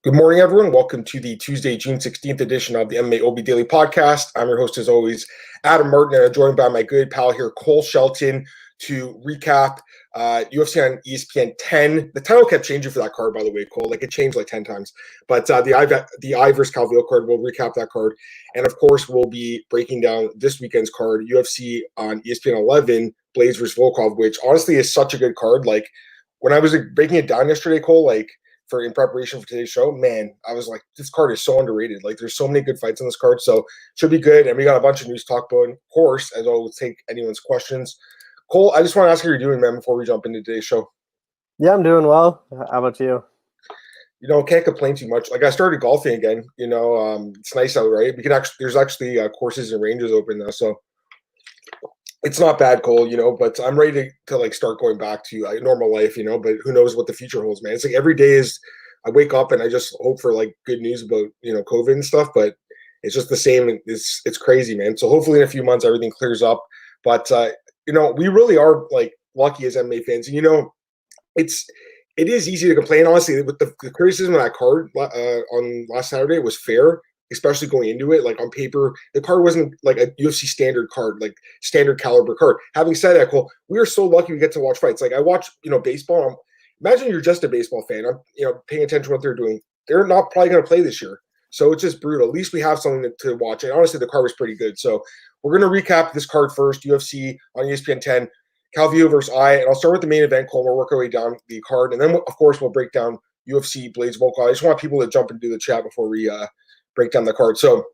Good morning, everyone. Welcome to the Tuesday, June 16th edition of the MMA OB Daily Podcast. I'm your host, as always, Adam Martin, and I'm joined by my good pal here, Cole Shelton, to recap UFC on ESPN 10. The title kept changing for that card, by the way, Cole. Like, it changed like 10 times. But the I versus Calvillo card, we'll recap that card. And, of course, we'll be breaking down this weekend's card, UFC on ESPN 11, Blaydes versus Volkov, which honestly is such a good card. Like, when I was breaking it down yesterday, Cole, in preparation for today's show, man, I was like, this card is so underrated. Like, there's so many good fights on this card, so should be good. And we got a bunch of news to talk about. Of course, as always, take anyone's questions. Cole, I just want to ask how you're doing, man, before we jump into today's show. Yeah, I'm doing well. How about you? Can't complain too much. Like, I started golfing again. It's nice out, right? There's actually courses and ranges open now, so it's not bad, Cole, but I'm ready to start going back to normal life, but who knows what the future holds, man. It's like every day I wake up and I just hope for good news about, COVID and stuff, but it's just the same. It's crazy, man. So hopefully in a few months, everything clears up. But, we really are lucky as MMA fans. And, it is easy to complain, honestly, with the criticism of that card on last Saturday was fair, especially going into it. Like, on paper, the card wasn't like a UFC standard card, like standard caliber card. Having said that, Cole, we are so lucky we get to watch fights. Like, I watch, baseball. Imagine you're just a baseball fan. I'm, paying attention to what they're doing. They're not probably going to play this year. So it's just brutal. At least we have something to watch. And honestly, the card was pretty good. So we're going to recap this card first, UFC on ESPN 10, Calvillo versus and I'll start with the main event, Cole. We'll work our way down the card. And then, of course, we'll break down UFC, Blaydes, Volkov. I just want people to jump into the chat before we break down the card. So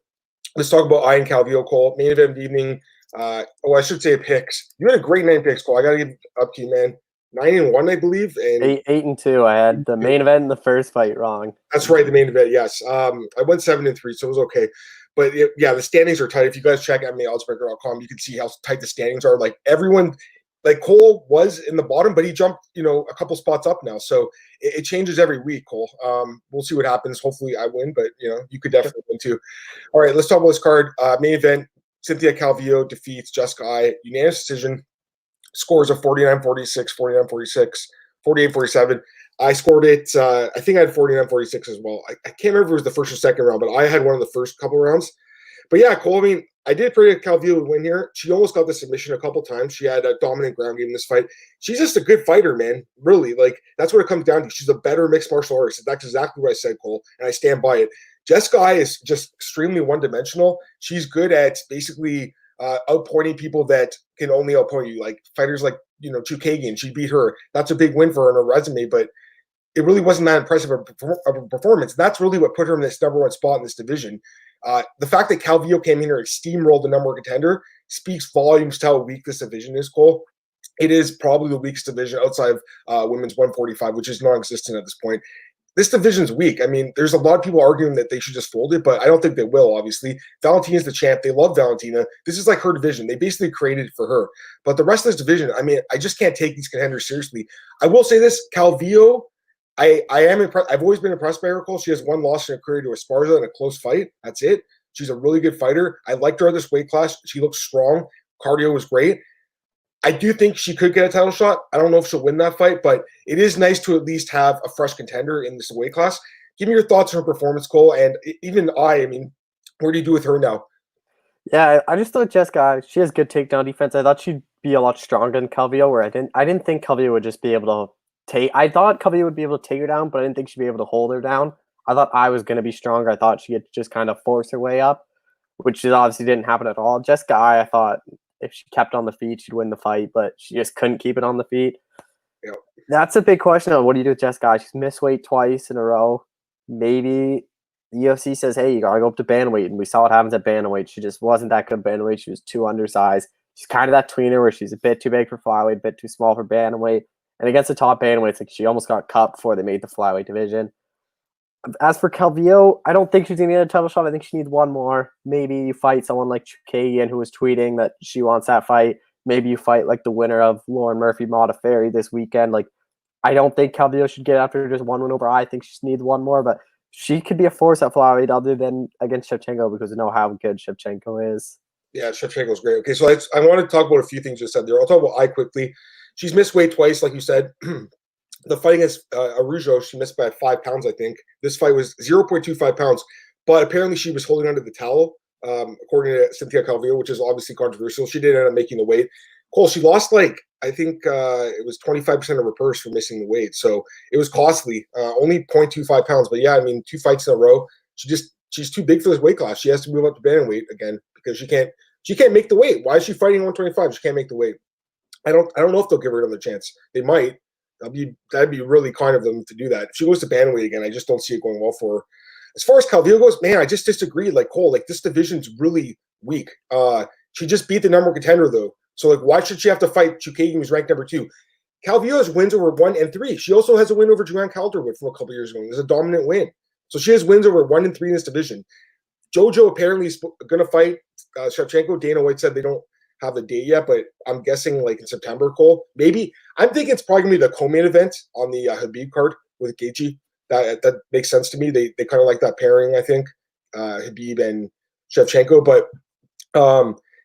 let's talk about and Calvillo, Cole. Main event of the evening. I should say picks. You had a great night picks, Cole. I got to give it up to you, man. 9-1, I believe. And 8-2. I had the main event in the first fight wrong. That's right, the main event, yes. I went 7-3, so it was okay. But, the standings are tight. If you guys check MMAoddsbreaker.com, you can see how tight the standings are. Like, everyone – Cole was in the bottom, but he jumped, a couple spots up now. So it changes every week, Cole. We'll see what happens. Hopefully I win, but, you could definitely win too. All right, let's talk about this card. Main event, Cynthia Calvillo defeats Jessica Eye. Unanimous decision. Scores of 49-46, 49-46, 48-47. I scored it. I think I had 49-46 as well. I can't remember if it was the first or second round, but I had one of the first couple rounds. But yeah, Cole, I did predict Calvillo would win here. She almost got the submission a couple times. She had a dominant ground game in this fight. She's just a good fighter, man. Really, that's what it comes down to. She's a better mixed martial artist. That's exactly what I said, Cole, and I stand by it. Jessica Eye is just extremely one-dimensional. She's good at basically outpointing people that can only outpoint you, like fighters like Chukagian. She beat her. That's a big win for her on her resume, but it really wasn't that impressive of a performance. That's really what put her in this number one spot in this division. The fact that Calvillo came in here and steamrolled the number one contender speaks volumes to how weak this division is, Cole. It is probably the weakest division outside of women's 145, which is non-existent at this point. This division's weak. There's a lot of people arguing that they should just fold it, but I don't think they will, obviously. Valentina's the champ. They love Valentina. This is like her division. They basically created it for her. But the rest of this division, I just can't take these contenders seriously. I will say this, Calvillo, I am impressed. I've always been impressed by her, Cole. She has one loss in her career to Esparza in a close fight. That's it. She's a really good fighter. I liked her at this weight class. She looks strong. Cardio was great. I do think she could get a title shot. I don't know if she'll win that fight, but it is nice to at least have a fresh contender in this weight class. Give me your thoughts on her performance, Cole, and even what do you do with her now? Yeah, I just thought Jessica, she has good takedown defense. I thought she'd be a lot stronger than Calvillo, where I didn't think Calvillo would just be able to I thought Calvillo would be able to take her down, but I didn't think she'd be able to hold her down. I thought I was going to be stronger. I thought she could just kind of force her way up, which obviously didn't happen at all. Jessica Eye, I thought if she kept on the feet, she'd win the fight, but she just couldn't keep it on the feet. Yep. That's a big question of what do you do with Jessica Eye? She's missed weight twice in a row. Maybe the UFC says, hey, you got to go up to bantamweight, and we saw what happens at bantamweight. She just wasn't that good at bantamweight. She was too undersized. She's kind of that tweener where she's a bit too big for flyweight, a bit too small for bantamweight. And against the top bantamweights, she almost got cut before they made the flyweight division. As for Calvillo, I don't think she's going to get a title shot. I think she needs one more. Maybe you fight someone like Chukagian, who was tweeting that she wants that fight. Maybe you fight the winner of Lauren Murphy-Modafferi this weekend. I don't think Calvillo should get after just one win over. I think she just needs one more, but she could be a force at flyweight other than against Shevchenko because we know how good Shevchenko is. Yeah, Shevchenko's great. Okay, so I want to talk about a few things you said there. I'll talk about Eye quickly. She's missed weight twice, like you said. the fight against Arujo, she missed by 5 pounds, I think. This fight was 0.25 pounds, but apparently she was holding onto the towel, according to Cynthia Calvillo, which is obviously controversial. She did end up making the weight. Cole, she lost I think it was 25% of her purse for missing the weight. So it was costly, only 0.25 pounds. But yeah, I mean, 2 fights in a row. She's too big for this weight class. She has to move up to bantamweight again because she can't make the weight. Why is she fighting 125? She can't make the weight. I don't know if they'll give her another chance. They might. That'd be really kind of them to do that. If she goes to bantamweight again, I just don't see it going well for her. As far as Calvillo goes, man, I just disagree. Like Cole, this division's really weak. She just beat the number 1 contender though. So why should she have to fight Chookagian, who's ranked number 2? Calvillo has wins over 1 and 3. She also has a win over Joanne Calderwood from a couple years ago. It's a dominant win. So she has wins over 1 and 3 in this division. JoJo apparently is going to fight Shevchenko. Dana White said they don't have the date yet, but I'm guessing in September, Cole. Maybe. I'm thinking it's probably going to be the co-main event on the Khabib card with Gaethje. That makes sense to me. They kind of like that pairing, I think, Khabib and Shevchenko. But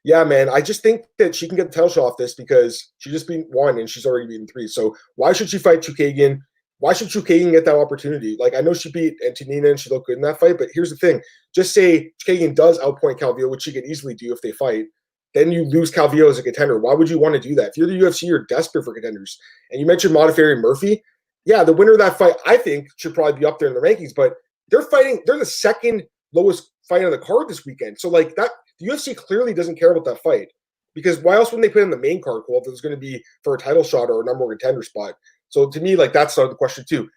yeah, man, I just think that she can get the title shot off this because she just beat 1 and she's already beaten 3. So why should she fight Chookagian? Why should Chookagian get that opportunity? I know she beat Antonina and she looked good in that fight, but here's the thing. Just say Chookagian does outpoint Calvillo, which she could easily do if they fight. Then you lose Calvillo as a contender. Why would you want to do that? If you're the UFC, you're desperate for contenders. And you mentioned Modafferi and Murphy. Yeah, the winner of that fight, I think, should probably be up there in the rankings, but they're the second lowest fight on the card this weekend. So that the UFC clearly doesn't care about that fight. Because why else wouldn't they put in the main card, Cole, if it was going to be for a title shot or a number 1 contender spot? So to me, that's the question too.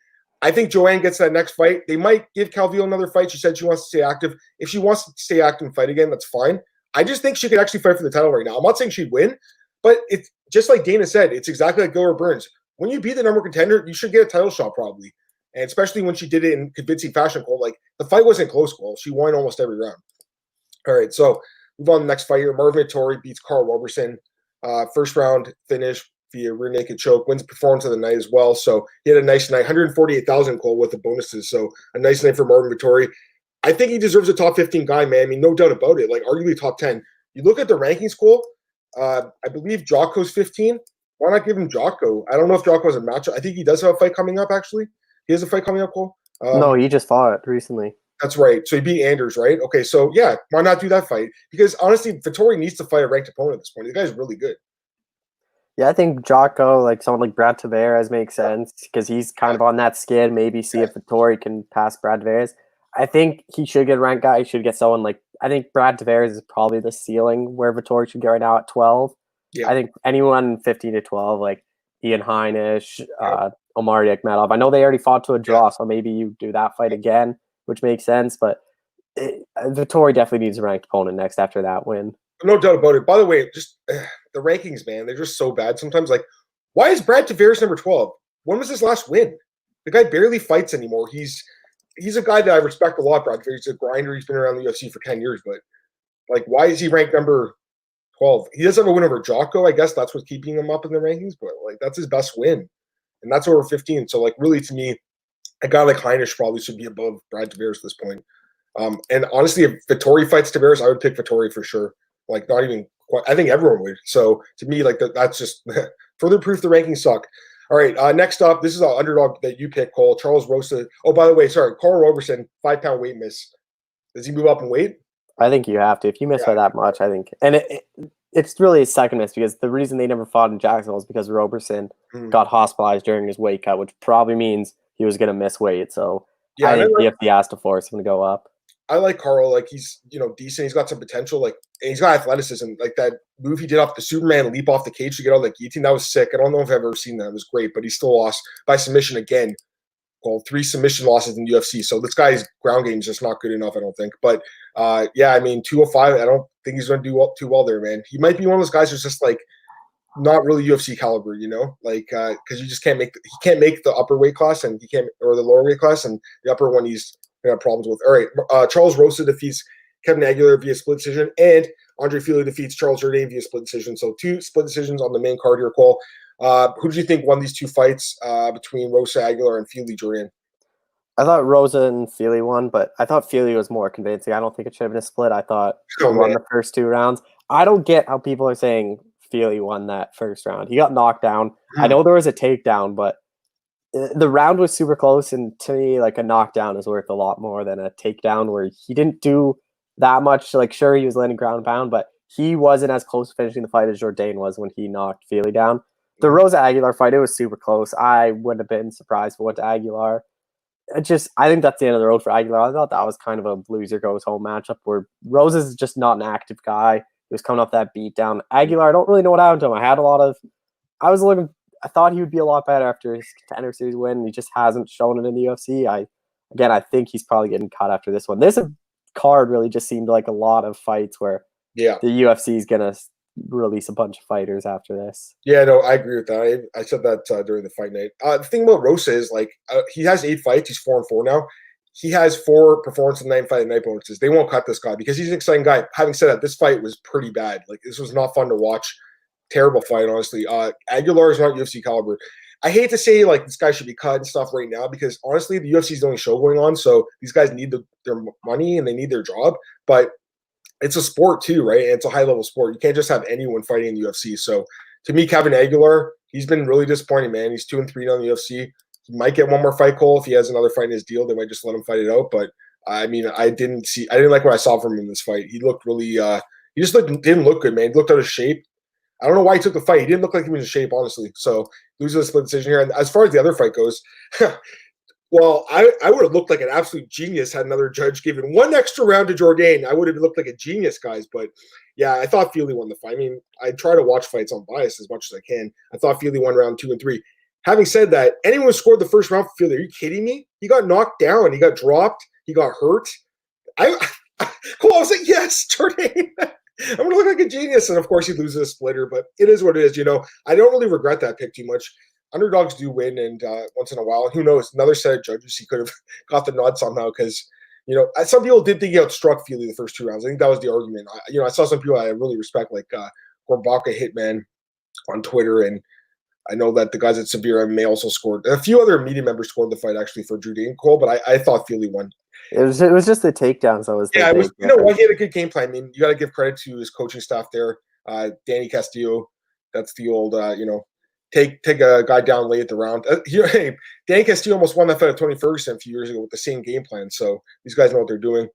I think Joanne gets that next fight. They might give Calvillo another fight. She said she wants to stay active. If she wants to stay active and fight again, that's fine. I just think she could actually fight for the title right now. I'm not saying she'd win, but it's just like Dana said, it's exactly like Gilbert Burns. When you beat the number 1 contender, you should get a title shot probably. And especially when she did it in convincing fashion, Cole. The fight wasn't close, Cole. She won almost every round. All right, so move on to the next fight here. Marvin Vettori beats Carl Roberson. First round finish via rear naked choke. Wins performance of the night as well. So he had a nice night. 148,000, Cole, with the bonuses. So a nice night for Marvin Vettori. I think he deserves a top 15 guy, man. I mean, no doubt about it. Arguably top 10. You look at the rankings, Cole. I believe Jocko's 15. Why not give him Jocko? I don't know if Jocko has a matchup. I think he does have a fight coming up, actually. He has a fight coming up, Cole. No, he just fought recently. That's right. So he beat Anders, right? Okay, so yeah, why not do that fight? Because honestly, Vettori needs to fight a ranked opponent at this point. The guy's really good. Yeah, I think Jocko, someone like Brad Tavares makes sense because he's kind of on that skid. Maybe see if Vettori can pass Brad Tavares. I think he should get a ranked guy. He should get someone I think Brad Tavares is probably the ceiling where Vettori should get right now at 12. Yeah. I think anyone 15 to 12, like Ian Heinisch, Omari Akhmedov. I know they already fought to a draw, so maybe you do that fight again, which makes sense. But Vettori definitely needs a ranked opponent next after that win. No doubt about it. By the way, just the rankings, man, they're just so bad sometimes. Why is Brad Tavares number 12? When was his last win? The guy barely fights anymore. He's a guy that I respect a lot, Brad Tavares. He's a grinder. He's been around the UFC for 10 years. But, why is he ranked number 12? He does have a win over Jocko. I guess that's what's keeping him up in the rankings. But, that's his best win. And that's over 15. So, really, to me, a guy like Heinisch probably should be above Brad Tavares at this point. And honestly, if Vettori fights Tavares, I would pick Vettori for sure. Not even quite. I think everyone would. So to me, that's just further proof the rankings suck. All right, next up, this is an underdog that you picked, Cole. Charles Rosa. Oh, by the way, sorry, Carl Roberson, 5-pound weight miss. Does he move up in weight? I think you have to. If you miss by that much, I think. And it's really his second miss because the reason they never fought in Jacksonville is because Roberson got hospitalized during his weight cut, which probably means he was going to miss weight. So I think the UFC has to force him to go up. I like Carl. He's decent. He's got some potential. And he's got athleticism. That move he did off the Superman leap off the cage to get out of the guillotine, that was sick. I don't know if I've ever seen that. It was great, but he still lost by submission again. Well, 3 submission losses in the UFC. So this guy's ground game is just not good enough, I don't think. But 205. I don't think he's going to do too well there, man. He might be one of those guys who's just not really UFC caliber, because you just can't make he can't make the upper weight class and or the lower weight class, and the upper one he's have problems with. All right, Charles Rosa defeats Kevin Aguilar via split decision, and Andre Fili defeats Charles Jourdain via split decision. So 2 split decisions on the main card here, Cole. Who do you think won these 2 fights between Rosa Aguilar and Fili Jourdain? I thought Rosa and Fili won, but I thought Fili was more convincing. I don't think it should have been a split. I thought he won the first 2 rounds. I don't get how people are saying Fili won that first round. He got knocked down. I know there was a takedown, but The round was super close, and to me, like a knockdown is worth a lot more than a takedown where he didn't do that much. Like, sure, he was landing ground and pound, but he wasn't as close to finishing the fight as Jourdain was when he knocked Feely down. The Rosa Aguilar fight, it was super close. I wouldn't have been surprised if it went to Aguilar. I think that's the end of the road for Aguilar. I thought that was kind of a loser goes home matchup where Rosa's just not an active guy. He was coming off that beat down. Aguilar, I don't really know what happened to him. I thought he would be a lot better after his Contender Series win. He just hasn't shown it in the UFC. I think he's probably getting cut after this one. This card really just seemed like a lot of fights where the UFC is gonna release a bunch of fighters after this. Yeah, no, I agree with that. I said that during the fight night. The thing about Rosa is he has 8 fights. He's 4-4 now. He has 4 performance in 9 fight and night bonuses. They won't cut this guy because he's an exciting guy. Having said that, this fight was pretty bad. Like, this was not fun to watch. Terrible fight, honestly. Aguilar is not UFC caliber. I hate to say this guy should be cut and stuff right now because honestly, the UFC is the only show going on, so these guys need their money and they need their job. But it's a sport too, right? And it's a high level sport. You can't just have anyone fighting in the UFC. So to me, Kevin Aguilar, he's been really disappointing, man. He's 2-3 now in the UFC. He might get one more fight, Cole. If he has another fight in his deal, they might just let him fight it out. But I mean, I didn't like what I saw from him in this fight. He looked really, he just didn't look good, man. He looked out of shape. I don't know why he took the fight. He didn't look like he was in shape, honestly. So losing a split decision here. And as far as the other fight goes, well, I would have looked like an absolute genius had another judge given one extra round to Jourdain. I would have looked like a genius, guys. But yeah, I thought Feely won the fight. I mean, I try to watch fights unbiased as much as I can. I thought Feely won round 2 and 3. Having said that, anyone who scored the first round for Feely, are you kidding me? He got knocked down. He got dropped. He got hurt. I was like, yes, Jourdain. I'm going to look like a genius. And, of course, he loses a splitter. But it is what it is. I don't really regret that pick too much. Underdogs do win, and once in a while, who knows? Another set of judges, he could have got the nod somehow because, some people did think he outstruck Feely the first 2 rounds. I think that was the argument. I saw some people I really respect, like Gorbaka Hitman on Twitter, and I know that the guys at Severe MMA also scored. A few other media members scored the fight, actually, for Jourdain Cole, but I thought Feely won. It was just the takedowns. He had a good game plan. I mean, you got to give credit to his coaching staff there. Danny Castillo, that's the old, take a guy down late at the round. Danny Castillo almost won that fight at Tony Ferguson a few years ago with the same game plan. So these guys know what they're doing.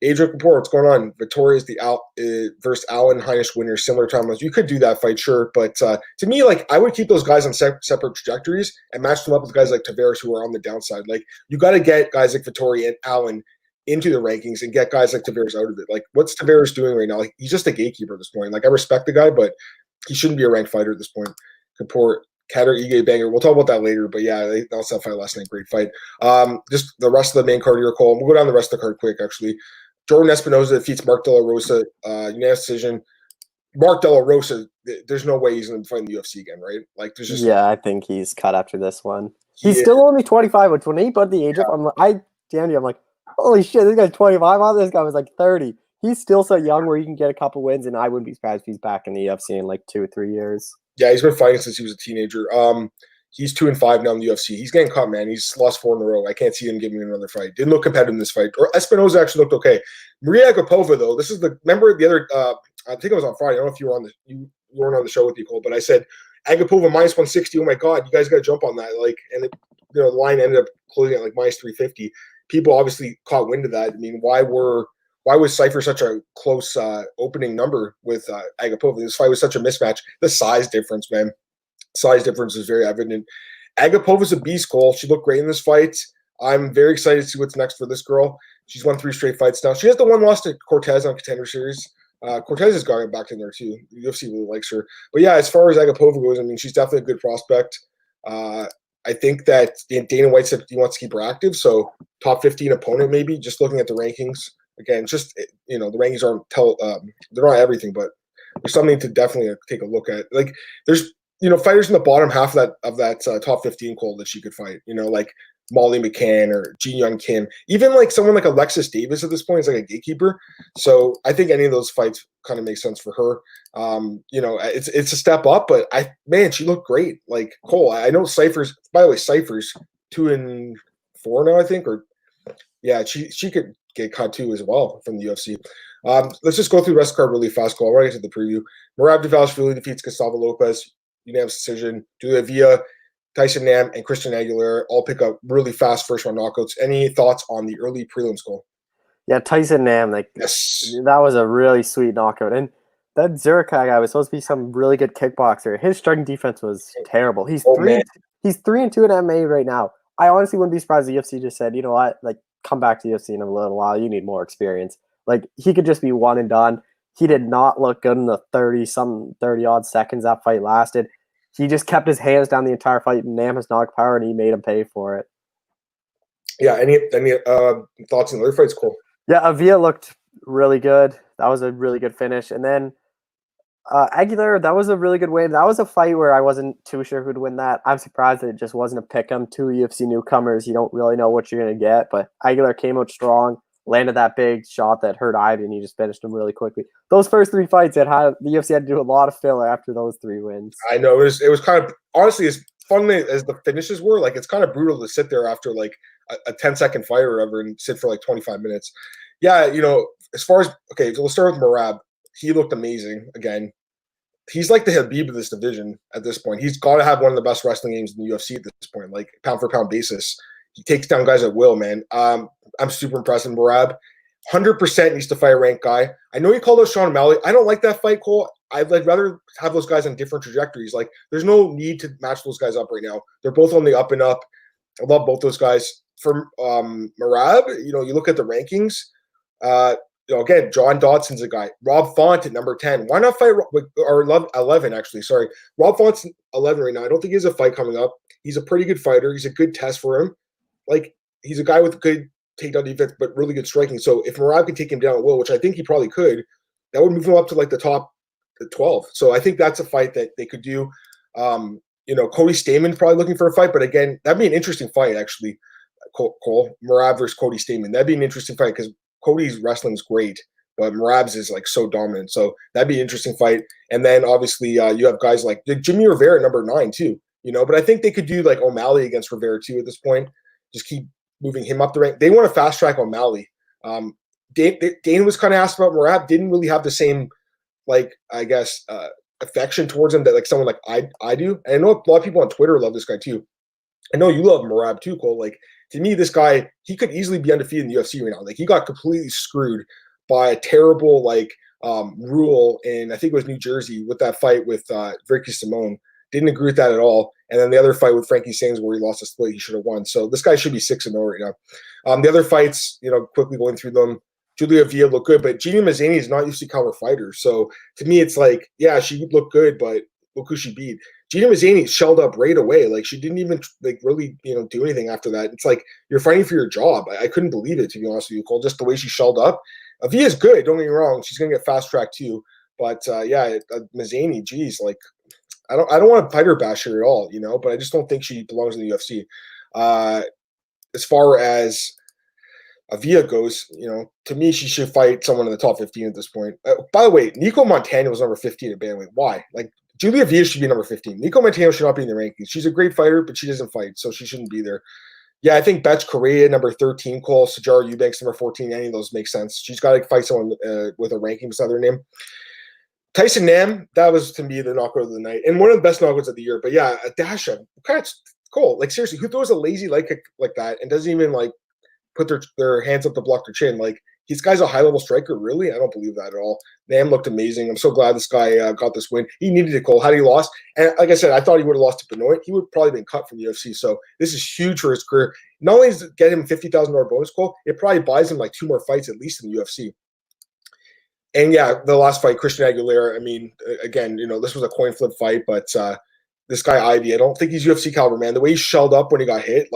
Adrian Kapoor, what's going on? Vettori is the versus Allen Heinisch winner, similar timelines. You could do that fight, sure, but to me, I would keep those guys on separate trajectories and match them up with guys like Tavares who are on the downside. You got to get guys like Vettori and Allen into the rankings and get guys like Tavares out of it. What's Tavares doing right now? He's just a gatekeeper at this point. I respect the guy, but he shouldn't be a ranked fighter at this point. Kapoor, Kader Ige banger. We'll talk about that later, but yeah, they lost that fight last night. Great fight. Just the rest of the main card here, Cole. We'll go down the rest of the card quick, actually. Jordan Espinoza defeats Mark De La Rosa, unanimous decision. Mark De La Rosa, there's no way he's going to fight in the UFC again, right? There's just I think he's cut after this one. He's still only 25, but when he put the age up, I'm like, holy shit, this guy's 25. I thought this guy was 30. He's still so young where he can get a couple wins, and I wouldn't be surprised if he's back in the UFC in 2 or 3 years. Yeah, he's been fighting since he was a teenager. He's 2-5 now in the UFC. He's getting cut, man. He's lost 4 in a row. I can't see him giving him another fight. Didn't look competitive in this fight. Or Espinoza actually looked okay. Maria Agapova, though, remember the other, I think it was on Friday. I don't know if you weren't on the show with Nicole, but I said, Agapova minus 160. Oh my God, you guys got to jump on that. The line ended up closing at minus 350. People obviously caught wind of that. I mean, why was Cypher such a close opening number with Agapova? This fight was such a mismatch. The size difference, man. Size difference is very evident. Agapova's a beast, Cole. She looked great in this fight. I'm very excited to see what's next for this girl. She's won 3 straight fights now. She has the one loss to Cortez on Contender Series. Cortez has got back in there too. The UFC really likes her. But yeah, as far as Agapova goes, I mean, she's definitely a good prospect. I think that Dana White said he wants to keep her active, so top 15 opponent maybe. Just looking at the rankings again, the rankings aren't they're not everything, but there's something to definitely take a look at. There's fighters in the bottom half of that top 15, Cole, that she could fight. Like Molly McCann or Jin Young Kim, even someone like Alexis Davis at this point is a gatekeeper. So I think any of those fights kind of make sense for her. It's a step up, but she looked great. Cole, I know Cypher's 2-4 now, I think, or yeah, she could get cut too as well from the UFC. Let's just go through the rest of the card really fast, Cole. Right into the preview. Merab Dvalishvili defeats Gustavo Lopez. Unanimous decision. Julia Villa Tyson Nam, and Christian Aguilera all pick up really fast first-round knockouts. Any thoughts on the early prelims goal? Yeah, Tyson Nam, like Yes. that was a really sweet knockout. And that Zurich guy was supposed to be some really good kickboxer. His striking defense was terrible. He's Oh, man. 3-2 in MMA right now. I honestly wouldn't be surprised if the UFC just said, you know what, like come back to UFC in a little while. You need more experience. Like he could just be one and done. He did not look good in the 30 odd seconds that fight lasted. He just kept his hands down the entire fight. Nam has knocked power, and he made him pay for it. Yeah. Any thoughts on the other fights, Cole? Yeah, Avila looked really good. That was a really good finish. And then Aguilera, that was a really good win. That was a fight where I wasn't too sure who'd win that. I'm surprised that it just wasn't a pick-em. Two UFC newcomers. You don't really know what you're going to get. But Aguilera came out strong, landed that big shot that hurt Ivy, and he just finished him really quickly. Those first three fights, the UFC had to do a lot of filler after those 3 wins. I know. It was kind of, honestly, as fun as the finishes were, like it's kind of brutal to sit there after like a 10-second fight or whatever and sit for like 25 minutes. Yeah, as far as, okay, so let's start with Merab. He looked amazing again. He's like the Habib of this division at this point. He's got to have one of the best wrestling games in the UFC at this point, like pound for pound basis. He takes down guys at will, man. I'm super impressed with Merab. 100% needs to fight a ranked guy. I know you called out Sean O'Malley. I don't like that fight, Cole. I'd rather have those guys on different trajectories. Like, there's no need to match those guys up right now. They're both on the up and up. I love both those guys. For Merab, you look at the rankings. Again, John Dodson's a guy. Rob Font at number 10. Why not fight or 11, actually? Sorry. Rob Font's 11 right now. I don't think he has a fight coming up. He's a pretty good fighter. He's a good test for him. Like, he's a guy with good takedown defense, but really good striking. So if Merab could take him down at will, which I think he probably could, that would move him up to like the top 12. So I think that's a fight that they could do. Cody Staman's probably looking for a fight, but again, that'd be an interesting fight, actually. Cole, Merab versus Cody Stamann. That'd be an interesting fight because Cody's wrestling is great, but Merab's is like so dominant. So that'd be an interesting fight. And then obviously you have guys like Jimmy Rivera, number 9 too. But I think they could do like O'Malley against Rivera too at this point. Just keep moving him up the rank. They want to fast track O'Malley. Dana was kind of asked about Merab. Didn't really have the same, like, I guess, affection towards him that like someone like I do. And I know a lot of people on Twitter love this guy too. I know you love Merab too, Cole. Like, to me, this guy, he could easily be undefeated in the UFC right now. Like, he got completely screwed by a terrible rule in, I think it was New Jersey, with that fight with Ricky Simone. Didn't agree with that at all. And then the other fight with Frankie Saenz where he lost a split, he should have won. So this guy should be 6-0 right now. The other fights, quickly going through them, Julia Villa looked good, but Gina Mazzani is not UFC caliber fighter. So to me, it's like, yeah, she looked good, but look who she beat. Gina Mazzani shelled up right away. Like, she didn't even really do anything after that. It's like you're fighting for your job. I couldn't believe it, to be honest with you, Cole. Just the way she shelled up. Villa's good. Don't get me wrong. She's gonna get fast tracked too. But Mazzani, geez, like I don't want to fight her bash her at all, But I just don't think she belongs in the UFC. As far as Villa goes, to me, she should fight someone in the top 15 at this point. By the way, Nico Montano was number 15 at bantamweight. Why? Like, Julia Villa should be number 15. Nico Montano should not be in the rankings. She's a great fighter, but she doesn't fight, so she shouldn't be there. Yeah, I think Betch Correa, number 13, Cole, Sajara Eubanks, number 14, any of those make sense. She's got to fight someone with a ranking beside their name. Tyson Nam, that was, to me, the knockout of the night, and one of the best knockouts of the year. But yeah, Dasha, kind of cool. Like, seriously, who throws a lazy leg kick like that and doesn't even, like, put their hands up to block their chin? Like, this guy's a high-level striker, really? I don't believe that at all. Nam looked amazing. I'm so glad this guy got this win. He needed it, Cole. How did he lost? And like I said, I thought he would have lost to Benoit. He would probably been cut from the UFC. So this is huge for his career. Not only does it get him $50,000 bonus, Cole, it probably buys him like 2 more fights at least in the UFC. And yeah, the last fight, Christian Aguilera, I mean, again, this was a coin flip fight, but this guy Ivy, I don't think he's UFC caliber, man. The way he shelled up when he got hit,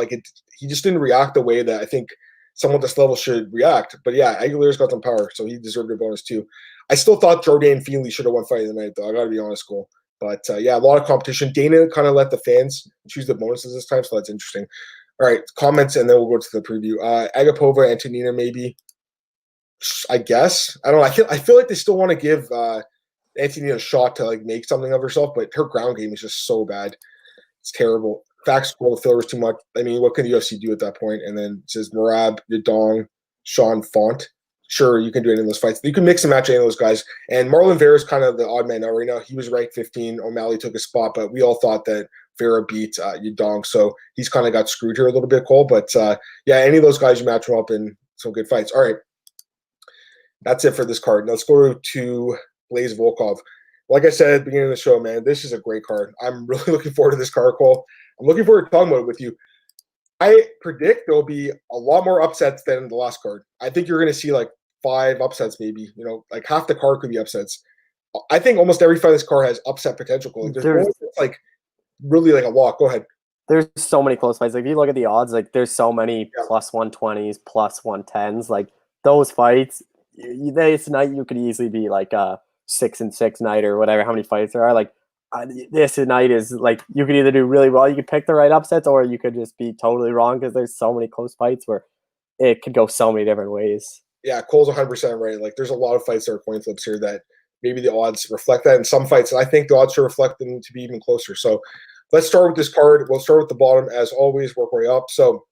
he just didn't react the way that I think someone at this level should react. But yeah, Aguilera's got some power, so he deserved a bonus too. I still thought Jordan Feenley should have won fight of the night, though. I got to be honest, Cole. But yeah, a lot of competition. Dana kind of let the fans choose the bonuses this time, so that's interesting. All right, comments, and then we'll go to the preview. Agapova, Antonina, maybe. I guess. I don't know. I feel like they still want to give Antonina a shot to make something of herself, but her ground game is just so bad. It's terrible. Facts, the filler was too much. I mean, what can the UFC do at that point? And then it says Merab, Yadong, Sean Font. Sure, you can do any of those fights. You can mix and match any of those guys. And Marlon Vera is kind of the odd man out right now. He was ranked 15. O'Malley took a spot, but we all thought that Vera beat Yudong, so he's kind of got screwed here a little bit, Cole. But yeah, any of those guys you match them up in some good fights. All right, that's it for this card. Now let's go to Blaydes Volkov. Like I said at the beginning of the show, man, this is a great card. I'm really looking forward to this card, Cole. I'm looking forward to talking about it with you. I predict there'll be a lot more upsets than the last card. I think you're going to see like 5 upsets, maybe. You know, like half the card could be upsets. I think almost every fight in this card has upset potential. Like, there's like really like a lot. Go ahead. There's so many close fights. Like if you look at the odds, like there's so many plus 120s, plus 110s. Like those fights, tonight you could easily be like a 6-6 night or whatever. How many fights there are? Like this night is like you could either do really well, you could pick the right upsets, or you could just be totally wrong because there's so many close fights where it could go so many different ways. Yeah, Cole's 100% right. Like there's a lot of fights that are coin flips here that maybe the odds reflect that. In some fights, I think the odds should reflect them to be even closer. So let's start with this card. We'll start with the bottom as always, work our way up. So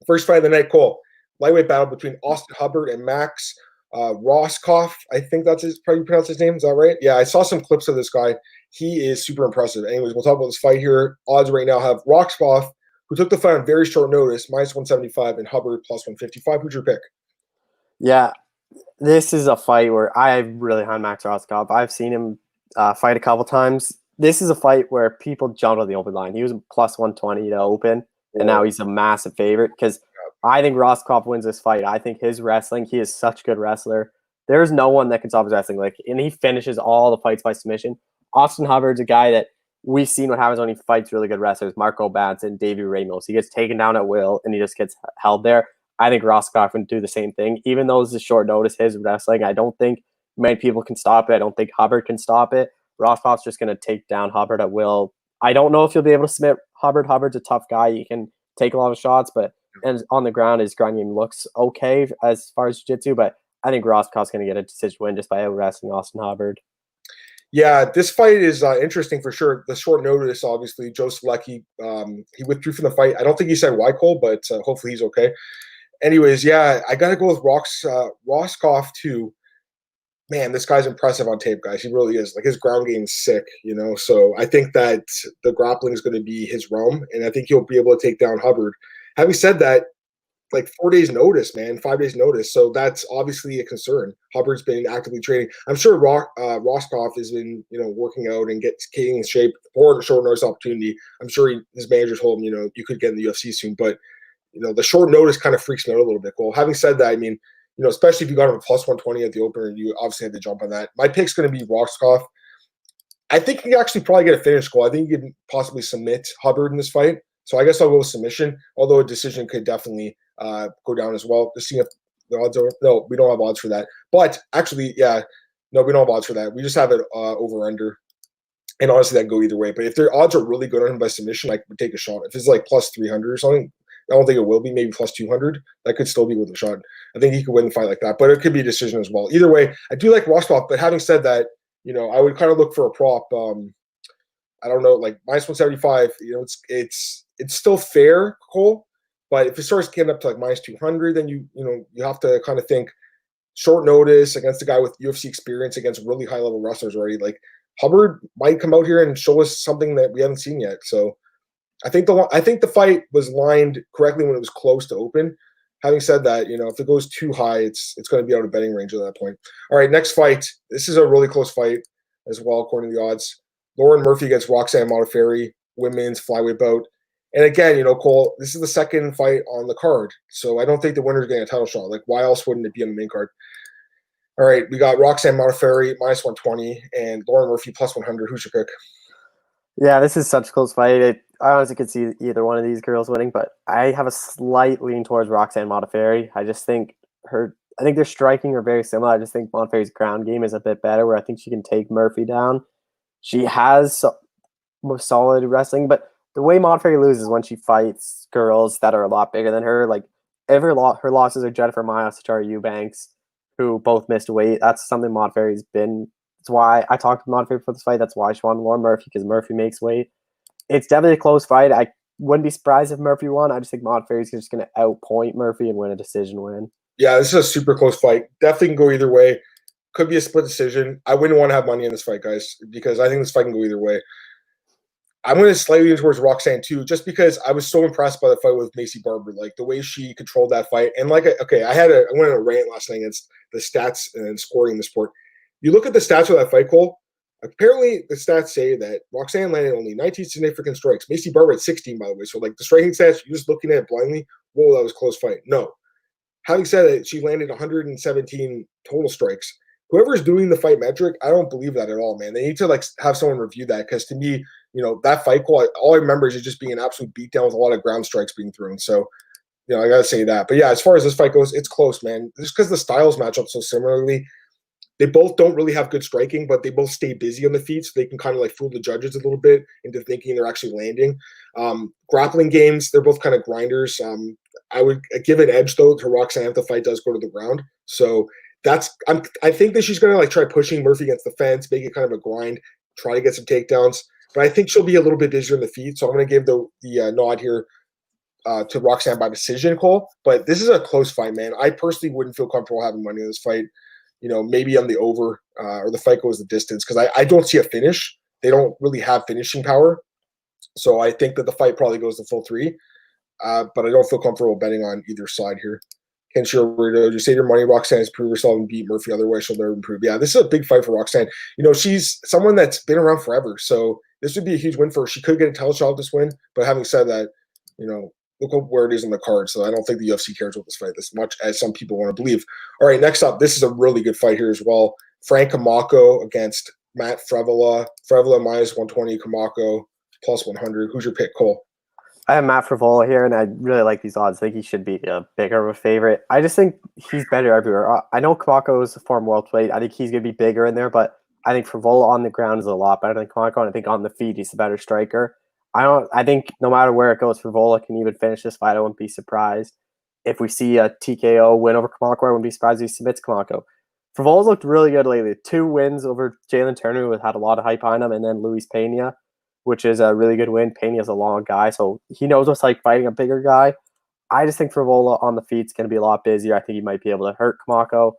first fight of the night, Cole. Lightweight battle between Austin Hubbard and Max Roskopf. I think that's how you pronounce his name. Is that right? Yeah, I saw some clips of this guy. He is super impressive. Anyways, we'll talk about this fight here. Odds right now have Roskopf, who took the fight on very short notice, minus 175, and Hubbard plus 155. Who's your pick? Yeah, this is a fight where I really high Max Roskopf. I've seen him fight a couple times. This is a fight where people jumped on the open line. He was plus 120 to open, and now he's a massive favorite because I think Roskopf wins this fight. I think his wrestling, he is such a good wrestler. There's no one that can stop his wrestling. And he finishes all the fights by submission. Austin Hubbard's a guy that we've seen what happens when he fights really good wrestlers, Marco Batson, Davey Ramos. He gets taken down at will, and he just gets held there. I think Roskopf would do the same thing. Even though it's a short notice, his wrestling, I don't think many people can stop it. I don't think Hubbard can stop it. Roskopf's just going to take down Hubbard at will. I don't know if he'll be able to submit Hubbard. Hubbard's a tough guy. He can take a lot of shots, but and on the ground, his ground game looks okay as far as jiu-jitsu, but I think Roskopf's going to get a decision win just by out-wrestling Austin Hubbard. Yeah, this fight is interesting for sure. The short notice, obviously, Joe Silva, he withdrew from the fight. I don't think he said why, Cole, but hopefully he's okay. Anyways, yeah, I got to go with Roskopf too. Man, this guy's impressive on tape, guys. He really is. Like his ground game's sick, you know. So I think that the grappling is going to be his realm, and I think he'll be able to take down Hubbard. Having said that, like 4 days notice, man, 5 days notice. So that's obviously a concern. Hubbard's been actively training. I'm sure Roskopf has been, you know, working out and getting in shape for a short notice opportunity. I'm sure his manager told him, you know, you could get in the UFC soon, but you know, the short notice kind of freaks me out a little bit. Well, having said that, I mean, you know, especially if you got him a plus 120 at the opener, you obviously had to jump on that. My pick's going to be Roskopf. I think he actually probably get a finish goal. I think he could possibly submit Hubbard in this fight. So I guess I'll go with submission, although a decision could definitely go down as well. To see if the odds are. No, we don't have odds for that. But actually, yeah, no, we don't have odds for that. We just have it over-under. And honestly, that can go either way. But if their odds are really good on him by submission, I would take a shot. If it's like plus 300 or something, I don't think it will be. Maybe plus 200. That could still be with a shot. I think he could win the fight like that. But it could be a decision as well. Either way, I do like Roskopf. But having said that, you know, I would kind of look for a prop. I don't know, like minus 175. You know, it's still fair, Cole. But if it starts getting up to like minus 200, then you have to kind of think short notice against a guy with UFC experience against really high level wrestlers already. Like Hubbard might come out here and show us something that we haven't seen yet. So I think the fight was lined correctly when it was close to open. Having said that, you know, if it goes too high, it's going to be out of betting range at that point. All right, next fight. This is a really close fight as well, according to the odds. Lauren Murphy against Roxanne Modafferi, women's flyweight bout. And again, you know, Cole, this is the second fight on the card. So I don't think the winner's getting a title shot. Like, why else wouldn't it be on the main card? All right, we got Roxanne Modafferi minus 120 and Lauren Murphy plus 100. Who's your pick? Yeah, this is such a close fight. I honestly could see either one of these girls winning, but I have a slight lean towards Roxanne Modafferi. I just think their striking are very similar. I just think Modafferi's ground game is a bit better, where I think she can take Murphy down. She has solid wrestling, but the way Modafferi loses when she fights girls that are a lot bigger than her, like her losses are Jennifer Miles, Tara Eubanks, who both missed weight. That's something Modafferi's been. That's why I talked to Modafferi for this fight. That's why she wanted Lauren Murphy, because Murphy makes weight. It's definitely a close fight. I wouldn't be surprised if Murphy won. I just think Modafferi's just going to outpoint Murphy and win a decision win. Yeah, this is a super close fight. Definitely can go either way. Could be a split decision. I wouldn't want to have money in this fight, guys, because I think this fight can go either way. I'm going to slightly lean towards Roxanne too, just because I was so impressed by the fight with Macy Barber, like the way she controlled that fight. And like, okay, I went on a rant last night against the stats and scoring in the sport. You look at the stats of that fight, Cole. Apparently, the stats say that Roxanne landed only 19 significant strikes. Macy Barber had 16, by the way. So, like the striking stats, you're just looking at it blindly. Whoa, that was a close fight. No. Having said that, she landed 117 total strikes. Whoever's doing the fight metric, I don't believe that at all, man. They need to like have someone review that because to me, that fight call, all I remember is it just being an absolute beatdown with a lot of ground strikes being thrown. So, I gotta say that. But yeah, as far as this fight goes, it's close, man. Just because the styles match up so similarly. They both don't really have good striking, but they both stay busy on the feet, so they can kind of like fool the judges a little bit into thinking they're actually landing. Grappling games, they're both kind of grinders. I would give an edge though to Roxanne if the fight does go to the ground. So I think that she's gonna like try pushing Murphy against the fence, make it kind of a grind, try to get some takedowns. But I think she'll be a little bit busier on the feet, so I'm gonna give the nod here to Roxanne by decision, Cole. But this is a close fight, man. I personally wouldn't feel comfortable having money in this fight. Maybe on the over or the fight goes the distance because I don't see a finish. They don't really have finishing power. So I think that the fight probably goes the full 3. But I don't feel comfortable betting on either side here. Ken Sherwood, you save your money. Roxanne has proved herself and beat Murphy. Otherwise, she'll never improve. Yeah, this is a big fight for Roxanne. She's someone that's been around forever. So this would be a huge win for her. She could get a title shot with this win. But having said that, look where it is on the card. So I don't think the UFC cares about this fight as much as some people want to believe. All right, next up, this is a really good fight here as well. Frank Kamako against Matt Frevola. Frevola minus 120, Kamako plus 100. Who's your pick, Cole? I have Matt Frevola here, and I really like these odds. I think he should be a bigger of a favorite. I just think he's better everywhere. I know Kamako is a former welterweight. I think he's going to be bigger in there, but I think Frevola on the ground is a lot better than Kamako, and I think on the feet he's the better striker. I think no matter where it goes, Frevola can even finish this fight. I wouldn't be surprised if we see a TKO win over Kamako. I wouldn't be surprised if he submits Kamako. Frevola's looked really good lately. 2 wins over Jalen Turner, who had a lot of hype on him, and then Luis Pena, which is a really good win. Pena's a long guy, so he knows what's like fighting a bigger guy. I just think Frevola on the feet is going to be a lot busier. I think he might be able to hurt Kamako.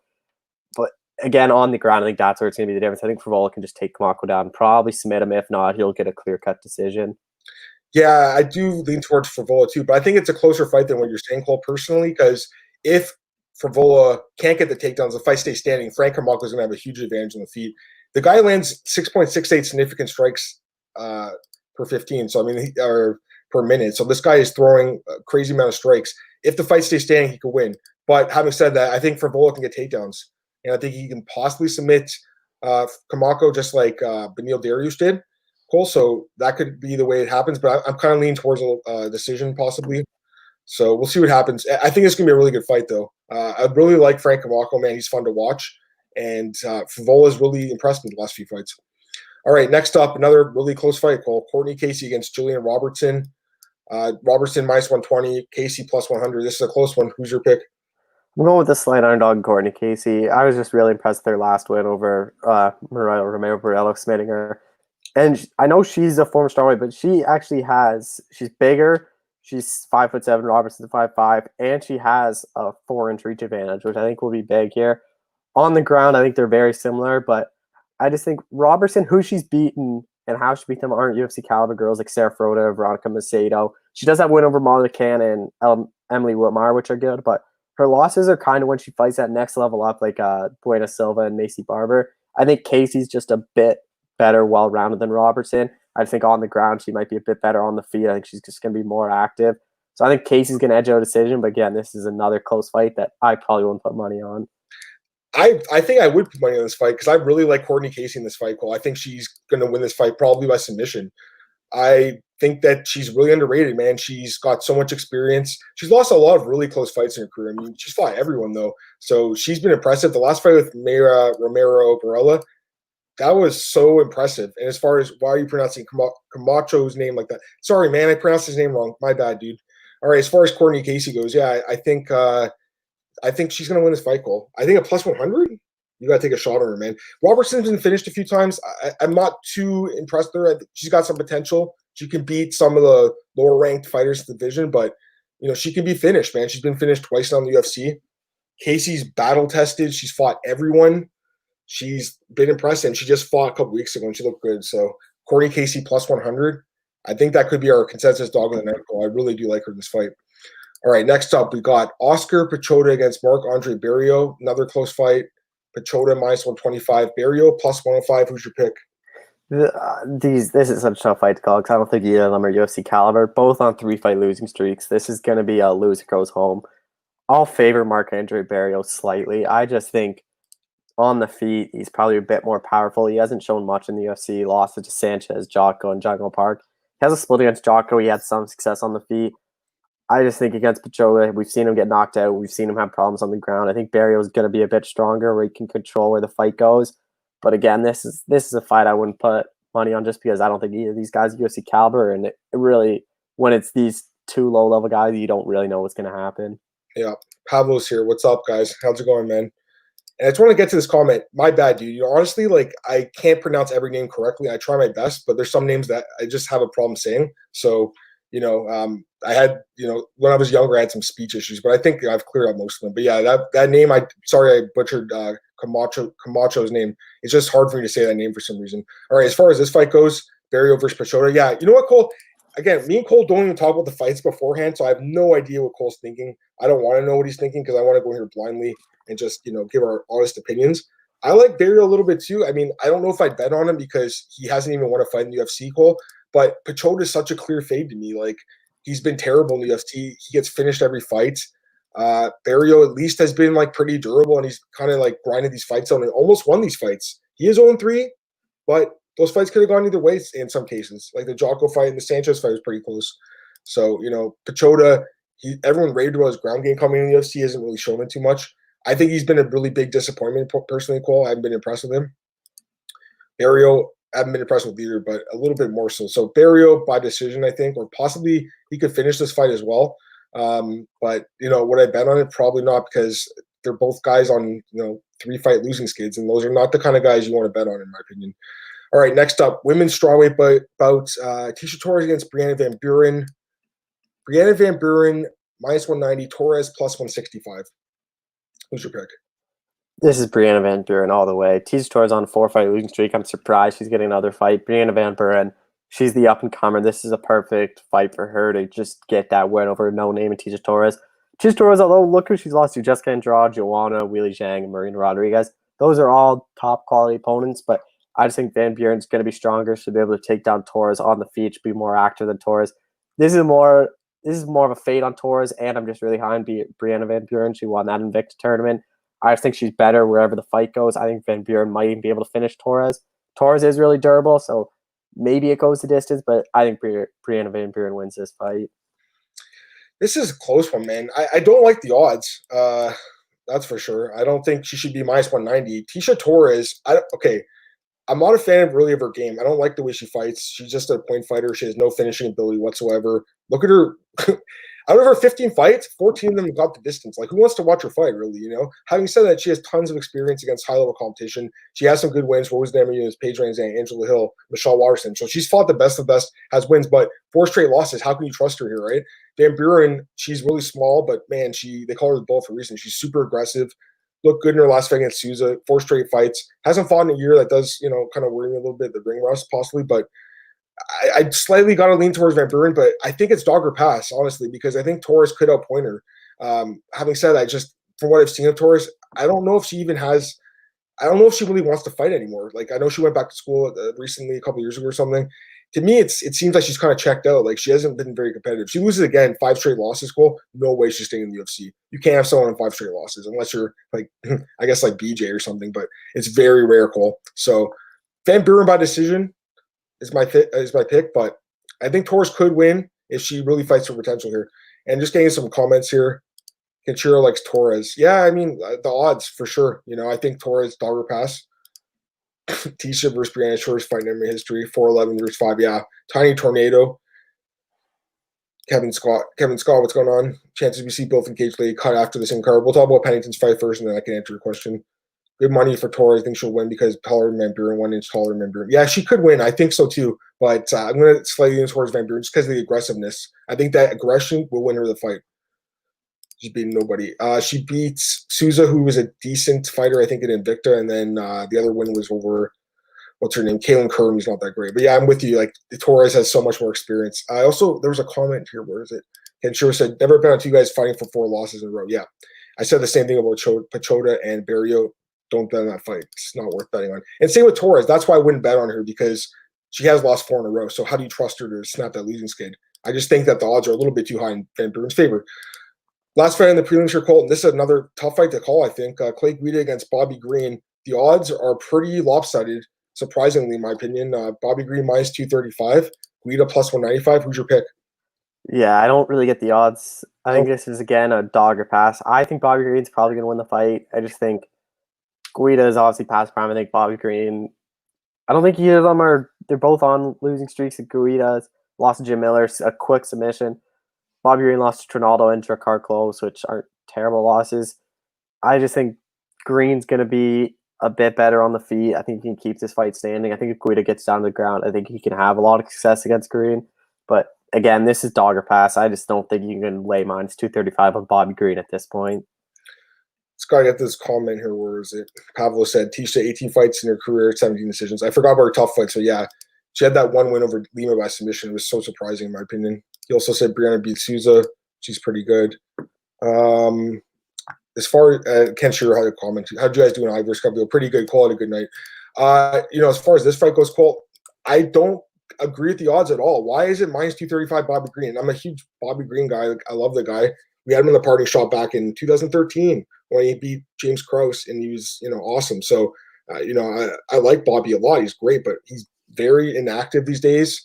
But again, on the ground, I think that's where it's going to be the difference. I think Frevola can just take Kamako down, probably submit him. If not, he'll get a clear-cut decision. Yeah, I do lean towards Frevola too, but I think it's a closer fight than what you're saying, Cole, personally, because if Frevola can't get the takedowns, the fight stays standing, Frank Kamako is going to have a huge advantage on the feet. The guy lands 6.68 significant strikes per 15, so or per minute. So this guy is throwing a crazy amount of strikes. If the fight stays standing, he could win. But having said that, I think Frevola can get takedowns, and I think he can possibly submit Kamako just like Beneil Dariush did. Cool, so that could be the way it happens, but I'm kind of leaning towards a decision possibly. So we'll see what happens. I think it's going to be a really good fight, though. I really like Frank Kamako, man. He's fun to watch, and Fevola's really impressed me the last few fights. All right, next up, another really close fight called Courtney Casey against Jillian Robertson. Robertson minus 120, Casey plus 100. This is a close one. Who's your pick? I'm going with the slight underdog, Courtney Casey. I was just really impressed with their last win over Romero Borello, submitting her. And I know she's a former strawweight, but she actually she's bigger. She's 5'7", Robertson's 5'5", and she has a 4-inch reach advantage, which I think will be big here. On the ground, I think they're very similar, but I just think Robertson, who she's beaten and how she beat them aren't UFC caliber girls like Sarah Froda, Veronica Macedo. She does have win over Marla Khan and Emily Whitmire, which are good, but her losses are kind of when she fights that next level up, like Buena Silva and Macy Barber. I think Casey's just a bit better, well-rounded than Robertson. I think on the ground, she might be a bit better on the feet. I think she's just going to be more active. So I think Casey's going to edge out a decision. But again, this is another close fight that I probably wouldn't put money on. I think I would put money on this fight because I really like Courtney Casey in this fight, Cole. I think she's going to win this fight probably by submission. I think that she's really underrated, man. She's got so much experience. She's lost a lot of really close fights in her career. She's fought everyone, though. So she's been impressive. The last fight with Romero Borella, that was so impressive. And as far as why are you pronouncing Camacho's name like that? Sorry, man, I pronounced his name wrong. My bad, dude. All right, as far as Courtney Casey goes, yeah, I think she's going to win this fight, Cole. I think a plus 100, you got to take a shot on her, man. Robertson's been finished a few times. I'm not too impressed with her. I think she's got some potential. She can beat some of the lower-ranked fighters in the division, but, she can be finished, man. She's been finished twice now in the UFC. Casey's battle-tested. She's fought everyone. She's been impressive. She just fought a couple weeks ago, and she looked good. So, Courtney Casey plus 100. I think that could be our consensus dog in the night. I really do like her in this fight. All right, next up, we got Oscar Piechota against Marc-Andre Barriault. Another close fight. Piechota -125, Barriault +105. Who's your pick? This is such a tough fight to call because I don't think either of them are UFC caliber. Both on 3-fight losing streaks. This is going to be a loser goes home. I'll favor Marc-Andre Barriault slightly. I just think on the feet, he's probably a bit more powerful. He hasn't shown much in the UFC. He lost to Sanchez, Jocko, and Jungle Park. He has a split against Jocko. He had some success on the feet. I just think against Piechota, we've seen him get knocked out. We've seen him have problems on the ground. I think Barriault is going to be a bit stronger where he can control where the fight goes. But again, this is a fight I wouldn't put money on just because I don't think either of these guys are UFC caliber. And it really, when it's these two low-level guys, you don't really know what's going to happen. Yeah. Pablo's here. What's up, guys? How's it going, man? And I just want to get to this comment. My bad, dude. You know, honestly, like, I can't pronounce every name correctly. I try my best, but there's some names that I just have a problem saying. So, you know, I had, you know, when I was younger, I had some speech issues, but I think I've cleared up most of them. But yeah, that name, sorry I butchered Camacho's name. It's just hard for me to say that name for some reason. All right, as far as this fight goes, Barriault versus Piechota. Yeah, you know what, Cole? Again, me and Cole don't even talk about the fights beforehand, so I have no idea what Cole's thinking. I don't want to know what he's thinking because I want to go here blindly and just, you know, give our honest opinions. I like Barriault a little bit too. I mean, I don't know if I'd bet on him because he hasn't even won a fight in the UFC, Cole. But Piechota is such a clear fade to me. Like, he's been terrible in the UFC. He gets finished every fight. Barriault at least has been like pretty durable, and he's kind of like grinded these fights out and almost won these fights. He is 0-3, but those fights could have gone either way in some cases. Like the Jocko fight and the Sanchez fight was pretty close. So, you know, Piechota, everyone raved about his ground game coming in the UFC. Hasn't really shown it too much. I think he's been a really big disappointment personally, Cole. I haven't been impressed with him. Barriault, I haven't been impressed with either, but a little bit more so. So Barriault by decision, I think, or possibly he could finish this fight as well. But, you know, would I bet on it? Probably not, because they're both guys on, you know, 3-fight losing skids, and those are not the kind of guys you want to bet on, in my opinion. All right, next up, women's strawweight bout. Tecia Torres against Brianna Van Buren. Brianna Van Buren -190, Torres +165. Who's your pick? This is Brianna Van Buren all the way. Tecia Torres on a 4-fight losing streak. I'm surprised she's getting another fight. Brianna Van Buren, she's the up-and-comer. This is a perfect fight for her to just get that win over no-name and Tecia Torres. Tecia Torres, although look who she's lost to, Jessica Andrade, Joanna, Weili Zhang, and Marina Rodriguez. Those are all top-quality opponents, but I just think Van Buren's going to be stronger. She'll be able to take down Torres on the feet. She'll be more active than Torres. This is more of a fade on Torres, and I'm just really high on Brianna Van Buren. She won that Invicta tournament. I just think she's better wherever the fight goes. I think Van Buren might even be able to finish Torres. Torres is really durable, so maybe it goes the distance, but I think Brianna Van Buren wins this fight. This is a close one, man. I don't like the odds. That's for sure. I don't think she should be -190. Tecia Torres, I'm not a fan really of her game. I don't like the way she fights. She's just a point fighter. She has no finishing ability whatsoever. Look at her. Out of her 15 fights, 14 of them got the distance. Like, who wants to watch her fight, really, you know? Having said that, she has tons of experience against high-level competition. She has some good wins. What was the name? Paige Ranzan, Angela Hill, Michelle Watterson. So she's fought the best of the best, has wins, but 4 straight losses. How can you trust her here, right? Van Buren, she's really small, but, man, they call her the bull for a reason. She's super aggressive. Looked good in her last fight against Souza. 4 straight fights. Hasn't fought in a year. That does, you know, kind of worry me a little bit, the ring rust, possibly, but I slightly got to lean towards Van Buren, but I think it's dog or pass, honestly, because I think Torres could outpoint her. Having said that, just from what I've seen of Torres, I don't know if she really wants to fight anymore. Like, I know she went back to school recently, a couple years ago or something. To me, it seems like she's kind of checked out. Like, she hasn't been very competitive. She loses again, 5 straight losses, Cole. No way she's staying in the UFC. You can't have someone on 5 straight losses unless you're like, I guess like BJ or something, but it's very rare, Cole. So Van Buren by decision is my pick, but I think Torres could win if she really fights her potential here. And just getting some comments here. Kenshiro likes Torres. Yeah, I mean, the odds for sure. You know, I think Torres dog or pass. Tecia versus Brianna, shortest fight in MMA history. 4-11 versus 5. Yeah, Tiny Tornado. Kevin Scott, what's going on? Chances we see both in cage lady cut after the same card. We'll talk about Pennington's fight first, and then I can answer your question. Good money for Torres. I think she'll win because taller than Van Buren, 1 inch taller than Van Buren. Yeah, she could win. I think so too. But I'm going to slightly lean towards Van Buren just because of the aggressiveness. I think that aggression will win her the fight. She's beating nobody. She beats Souza, who was a decent fighter, I think, in Invicta, and then the other win was over what's her name? Kaylin Curry's not that great. But yeah, I'm with you. Like Torres has so much more experience. I also there was a comment here. Where is it? Ken Shiro said, never bet on two guys fighting for 4 losses in a row. Yeah. I said the same thing about Pachota and Barrio. Don't bet on that fight. It's not worth betting on. And same with Torres. That's why I wouldn't bet on her, because she has lost 4 in a row. So how do you trust her to snap that losing skid? I just think that the odds are a little bit too high in Van Buren's favor. Last fight in the prelims for Colton. This is another tough fight to call, I think. Clay Guida against Bobby Green. The odds are pretty lopsided, surprisingly, in my opinion. Bobby Green minus 235. Guida plus 195. Who's your pick? Yeah, I don't really get the odds. I think this is, again, a dog or pass. I think Bobby Green's probably going to win the fight. I just think Guida is obviously past prime. I think Bobby Green, I don't think either of them are, they're both on losing streaks. Guida's lost to Jim Miller, a quick submission. Bobby Green lost to Trinaldo and Drakkar Close, which aren't terrible losses. I just think Green's going to be a bit better on the feet. I think he can keep this fight standing. I think if Guida gets down to the ground, I think he can have a lot of success against Green. But again, this is dog or pass. I just don't think you can lay minus 235 on Bobby Green at this point. Let's go get this comment here. Where is it? Pavlo said, Tisha, 18 fights in her career, 17 decisions. I forgot about her tough fight. So yeah, she had that one win over Lima by submission. It was so surprising, in my opinion. He also said Brianna beat Souza. She's pretty good. As far as Ken Shearer had a comment, how'd you guys do in Ivers Cup? Pretty good, call it a good night. As far as this fight goes, Cole, I don't agree with the odds at all. Why is it minus 235 Bobby Green? I'm a huge Bobby Green guy. I love the guy. We had him in the parting shot back in 2013 when he beat James Krause, and he was, awesome. So, I like Bobby a lot. He's great, but he's very inactive these days,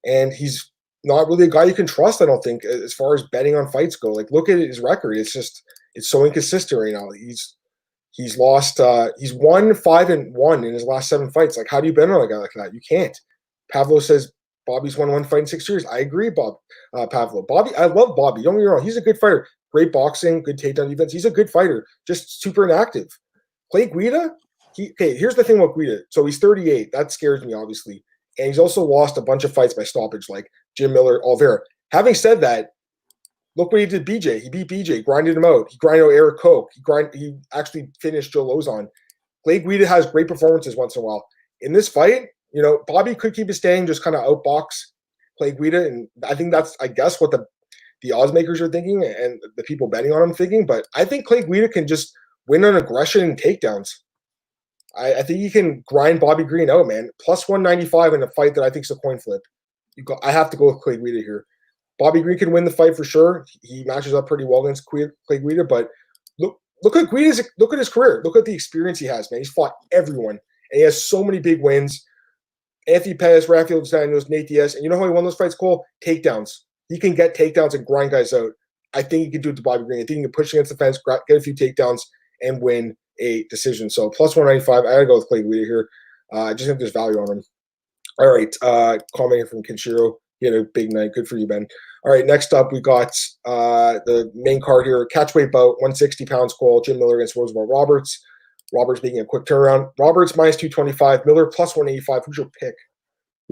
and he's not really a guy you can trust, I don't think, as far as betting on fights go. Like, look at his record. It's so inconsistent right now. He's lost. He's won 5-1 in his last 7 fights. Like, how do you bet on a guy like that? You can't. Pavlo says Bobby's won 1 fight in 6 years. I agree, Pavlo. Bobby, I love Bobby. Don't get me wrong. He's a good fighter. Great boxing, good takedown defense. He's a good fighter, just super inactive. Clay Guida, here's the thing about Guida. So he's 38. That scares me, obviously. And he's also lost a bunch of fights by stoppage, like Jim Miller, Oliveira. Having said that, look what he did BJ. He beat BJ, grinded him out. He grinded out Eric Koch. He actually finished Joe Lozon. Clay Guida has great performances once in a while. In this fight, Bobby could keep it standing, just kind of outbox Clay Guida. And I think that's, I guess, what the odds makers are thinking and the people betting on him thinking. But I think Clay Guida can just win on aggression and takedowns. I think he can grind Bobby Green out, man. Plus 195 in a fight that I think is a coin flip. I have to go with Clay Guida here. Bobby Green can win the fight for sure. He matches up pretty well against Clay Guida, but look at look at his career. Look at the experience he has, man. He's fought everyone, and he has so many big wins. Anthony Pettis, Rafael dos Anjos, Nate Diaz, and you know how he won those fights, Cole? Takedowns. He can get takedowns and grind guys out. I think he can do it to Bobby Green. I think he can push against the fence, get a few takedowns, and win a decision. So plus 195, I gotta go with Clay Guida here. I just think there's value on him. All right, commenting from Kinshiro. He had a big night. Good for you, Ben. All right, next up we got the main card here. Catchweight bout, 160 pounds, Cole. Jim Miller against Roosevelt Roberts. Roberts making a quick turnaround. Roberts minus 225. Miller plus 185. Who's your pick?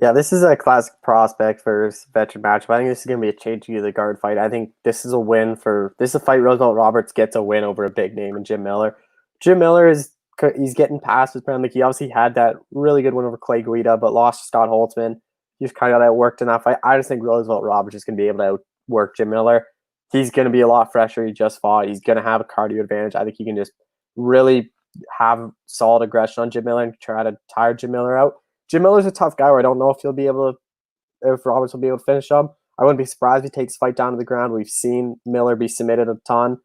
Yeah, this is a classic prospect versus veteran matchup. I think this is going to be a changing of the guard fight. I think this is a win this is a fight Roosevelt Roberts gets a win over a big name in Jim Miller. Jim Miller he's getting past his brand. Like, he obviously had that really good win over Clay Guida, but lost to Scott Holtzman. He just kind of got outworked in that fight. I just think Roosevelt Roberts is going to be able to outwork Jim Miller. He's going to be a lot fresher. He just fought. He's going to have a cardio advantage. I think he can just really have solid aggression on Jim Miller and try to tire Jim Miller out. Jim Miller's a tough guy where I don't know if if Roberts will be able to finish him. I wouldn't be surprised if he takes the fight down to the ground. We've seen Miller be submitted a ton.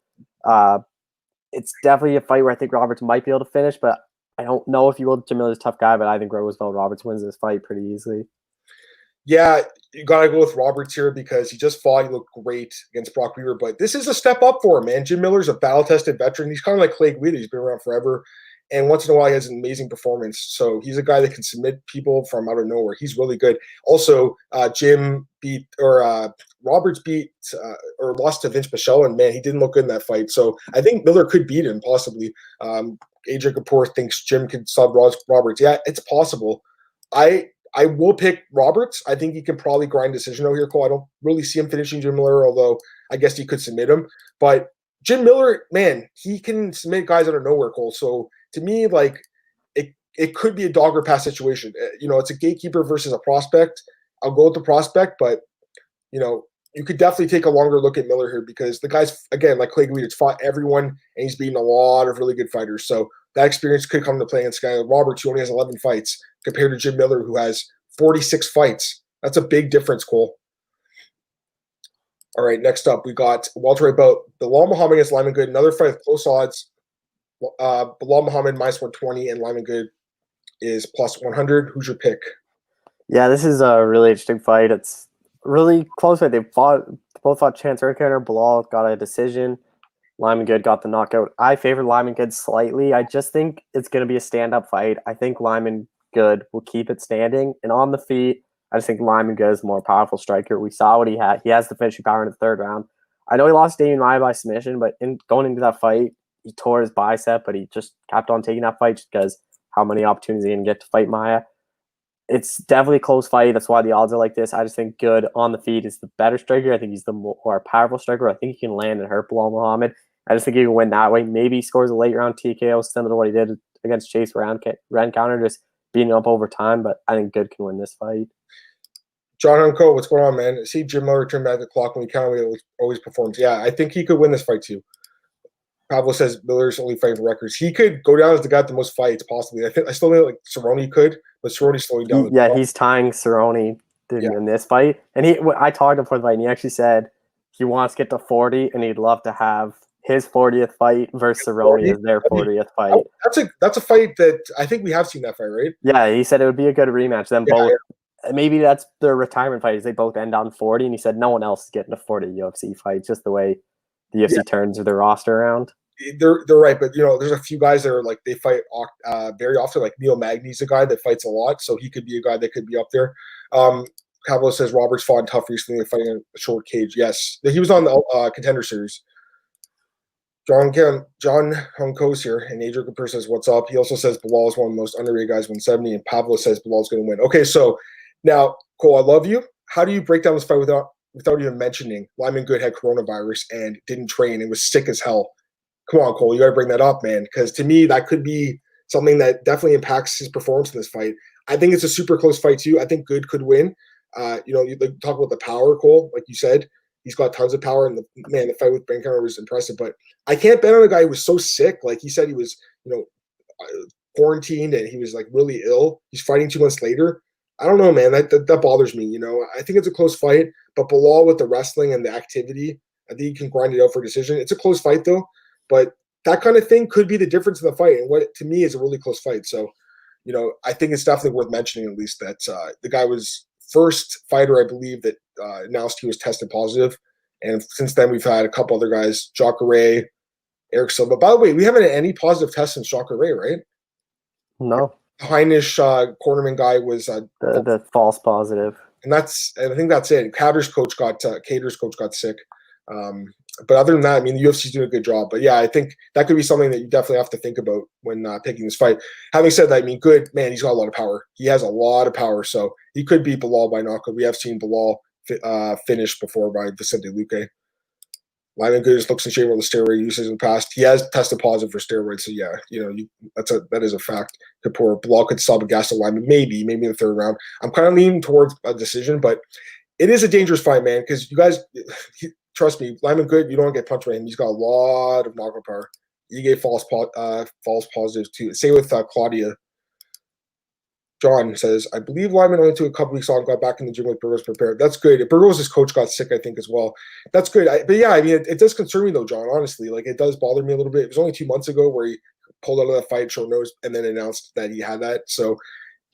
It's definitely a fight where I think Roberts might be able to finish, but I don't know if he will. Jim Miller's a tough guy, but I think Roosevelt Roberts wins this fight pretty easily. Yeah, you got to go with Roberts here because he just fought. He looked great against Brock Weaver, but this is a step up for him, man. Jim Miller's a battle-tested veteran. He's kind of like Clay Guida. He's been around forever, and once in a while he has an amazing performance. So he's a guy that can submit people from out of nowhere. He's really good. Also, Roberts beat or lost to Vince Michelle, and man, he didn't look good in that fight. So I think Miller could beat him possibly. Adrian Kapoor thinks Jim could sub Roberts. Yeah, it's possible. I will pick Roberts. I think he can probably grind decision out here, Cole. I don't really see him finishing Jim Miller, although I guess he could submit him. But Jim Miller, man, he can submit guys out of nowhere, Cole. So to me, like, it could be a dog or pass situation. It's a gatekeeper versus a prospect. I'll go with the prospect, but you could definitely take a longer look at Miller here because the guy's, again, like Clay Guida, fought everyone and he's beaten a lot of really good fighters. So that experience could come to play against Guy Roberts, who only has 11 fights, compared to Jim Miller, who has 46 fights. That's a big difference, Cole. All right, next up, we got welterweight bout Bilal Muhammad against Lyman Good. Another fight with close odds. Bilal Muhammad minus 120 and Lyman Good is plus 100. Who's your pick? Yeah, this is a really interesting fight. It's really close fight. They both fought Chance Earthcounter. Bilal got a decision. Lyman Good got the knockout. I favor Lyman Good slightly. I just think it's going to be a stand-up fight. I think Lyman Good will keep it standing. And on the feet, I just think Lyman Good is a more powerful striker. We saw what he had. He has the finishing power in the third round. I know he lost Damian Maia by submission, but going into that fight, he tore his bicep, but he just kept on taking that fight just because how many opportunities he didn't get to fight Maia. It's definitely a close fight. That's why the odds are like this. I just think Good on the feet is the better striker. I think he's the more powerful striker. I think he can land and hurt Bilal Muhammad. I just think he can win that way. Maybe he scores a late round TKO similar to what he did against Chase Rencounter, just beating him up over time. But I think Good can win this fight. John Hunko, what's going on, man? See Jim Miller turn back the clock when he always performs. Yeah, I think he could win this fight too. Pablo says Miller's only fighting for records. He could go down as the guy with the most fights, possibly. I still think like Cerrone could, but Cerrone's slowing down. He's tying Cerrone in this fight. And I talked to him for the fight, and he actually said he wants to get to 40, and he'd love to have his 40th fight versus Cerrone as their 40th fight. That's a fight that I think we have seen that fight, right? Yeah, he said it would be a good rematch. Then maybe that's their retirement fight. They both end on 40, and he said no one else is getting a 40 UFC fight. Just the way the UFC turns their roster around. They're right, but there's a few guys that are like they fight very often. Like Neil Magny's a guy that fights a lot, so he could be a guy that could be up there. Calvillo says Roberts fought tough recently, fighting in a short cage. Yes, he was on the Contender Series. John Hunko's here, and Adrian Cooper says, "What's up?" He also says Bilal is one of the most underrated guys, 170, and Pablo says Bilal's going to win. Okay, so now Cole, I love you. How do you break down this fight without even mentioning Lyman Good had coronavirus and didn't train and was sick as hell? Come on, Cole, you got to bring that up, man, because to me that could be something that definitely impacts his performance in this fight. I think it's a super close fight too. I think Good could win. You talk about the power, Cole, like you said. He's got tons of power, and the fight with Rencounter was impressive. But I can't bet on a guy who was so sick. Like he said, he was, quarantined and he was like really ill. He's fighting 2 months later. I don't know, man. That bothers me. I think it's a close fight, but Bilal with the wrestling and the activity, I think he can grind it out for a decision. It's a close fight though, but that kind of thing could be the difference in the fight, and what to me is a really close fight. So, I think it's definitely worth mentioning at least that the guy was first fighter, I believe, that announced he was tested positive. And since then, we've had a couple other guys, Jacare, Eric Silva. By the way, we haven't had any positive tests since Jacare, right? No. The Heinisch cornerman guy was the false positive. And I think that's it. Cater's coach got sick. But other than that, I mean, the UFC's doing a good job. But yeah, I think that could be something that you definitely have to think about when picking this fight. Having said that, I mean, Good, man, he's got a lot of power. He has a lot of power, so he could beat Bilal by knockout. We have seen Bilal finished before by Vicente Luque. Lyman Good just looks in shape with the steroid uses in the past. He has tested positive for steroids, so yeah, that is a fact. Bilal could sub a gas to Lyman, maybe in the third round. I'm kind of leaning towards a decision, but it is a dangerous fight, man, because you guys. Trust me, Lyman Good, you don't get punched by him. He's got a lot of knockout power. He gave false positives too. Same with Claudia. John says, I believe Lyman only took a couple weeks off, got back in the gym with Burgos prepared. That's good. Burgos' coach got sick, I think, as well. That's good. But yeah, I mean, it does concern me though, John, honestly. Like, it does bother me a little bit. It was only 2 months ago where he pulled out of that fight, short notice, and then announced that he had that. So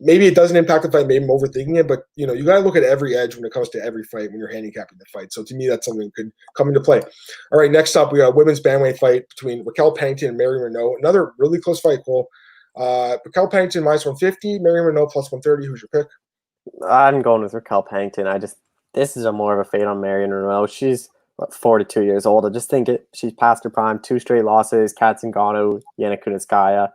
maybe it doesn't impact the fight, maybe I'm overthinking it, but you got to look at every edge when it comes to every fight when you're handicapping the fight. So to me, that's something that could come into play. All right, next up, we got a women's bantamweight fight between Raquel Pennington and Mary Renault. Another really close fight, Cole. Raquel Pennington minus 150, Mary Renault plus 130. Who's your pick? I'm going with Raquel Pennington. This is a more of a fade on Mary Renault. She's 42 years old. I just think she's past her prime. 2 straight losses, Kat Zingano, Yana Kunitskaya.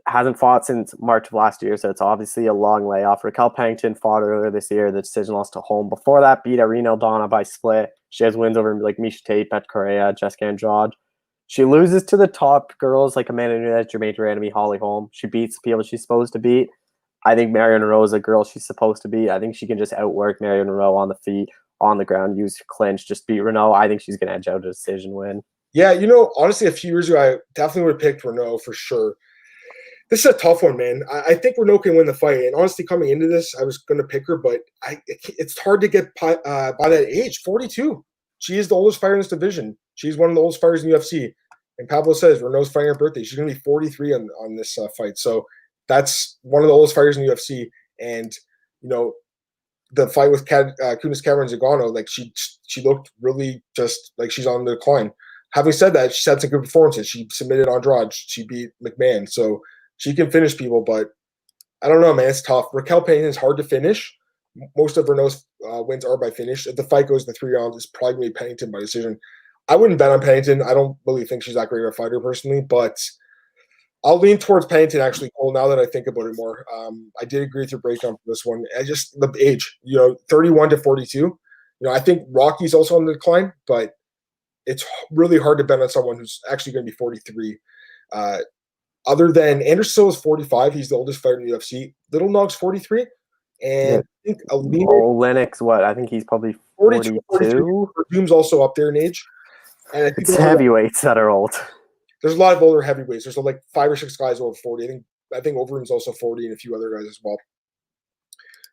Hasn't fought since March of last year, so it's obviously a long layoff. Raquel Pennington fought earlier this year. The decision loss to home. Before that, beat Irene Aldana by split. She has wins over like Misha Tate, Pet Correa, Jessica Andrade. She loses to the top girls like Amanda Nunes, Jermaine Durand, Holly Holm. She beats people she's supposed to beat. I think Marion Monroe is a girl she's supposed to beat. I think she can just outwork Marion Monroe on the feet, on the ground, use clinch, just beat Renault. I think she's going to edge out a decision win. Yeah, honestly, a few years ago, I definitely would have picked Renault for sure. This is a tough one, man. I think Renault can win the fight. And honestly, coming into this, I was going to pick her, but it's hard to get by that age, 42. She is the oldest fighter in this division. She's one of the oldest fighters in the UFC. And Pablo says Renault's fighting her birthday. She's going to be 43 on this fight. So that's one of the oldest fighters in the UFC. And, the fight with Kunis Cameron Zagano, like she looked really just like she's on the decline. Having said that, she's had some good performances. She submitted Andrade. She beat McMahon. So she can finish people, but I don't know, man. It's tough. Raquel Pennington is hard to finish. Most of Renault's wins are by finish. If the fight goes to 3 rounds, it's probably going to be Pennington by decision. I wouldn't bet on Pennington. I don't really think she's that great of a fighter personally, but I'll lean towards Pennington actually, Cole, now that I think about it more. I did agree with your breakdown for this one. The age, 31 to 42. I think Rocky's also on the decline, but it's really hard to bet on someone who's actually going to be 43. Other than Anderson Silva's 45, he's the oldest fighter in the UFC. Little Nog's 43. And I think Lennox, what? I think he's probably 42. Doom's also up there in age. And I think it's heavyweights that are old. There's a lot of older heavyweights. There's like 5 or 6 guys over 40. I think Overeem's also 40 and a few other guys as well.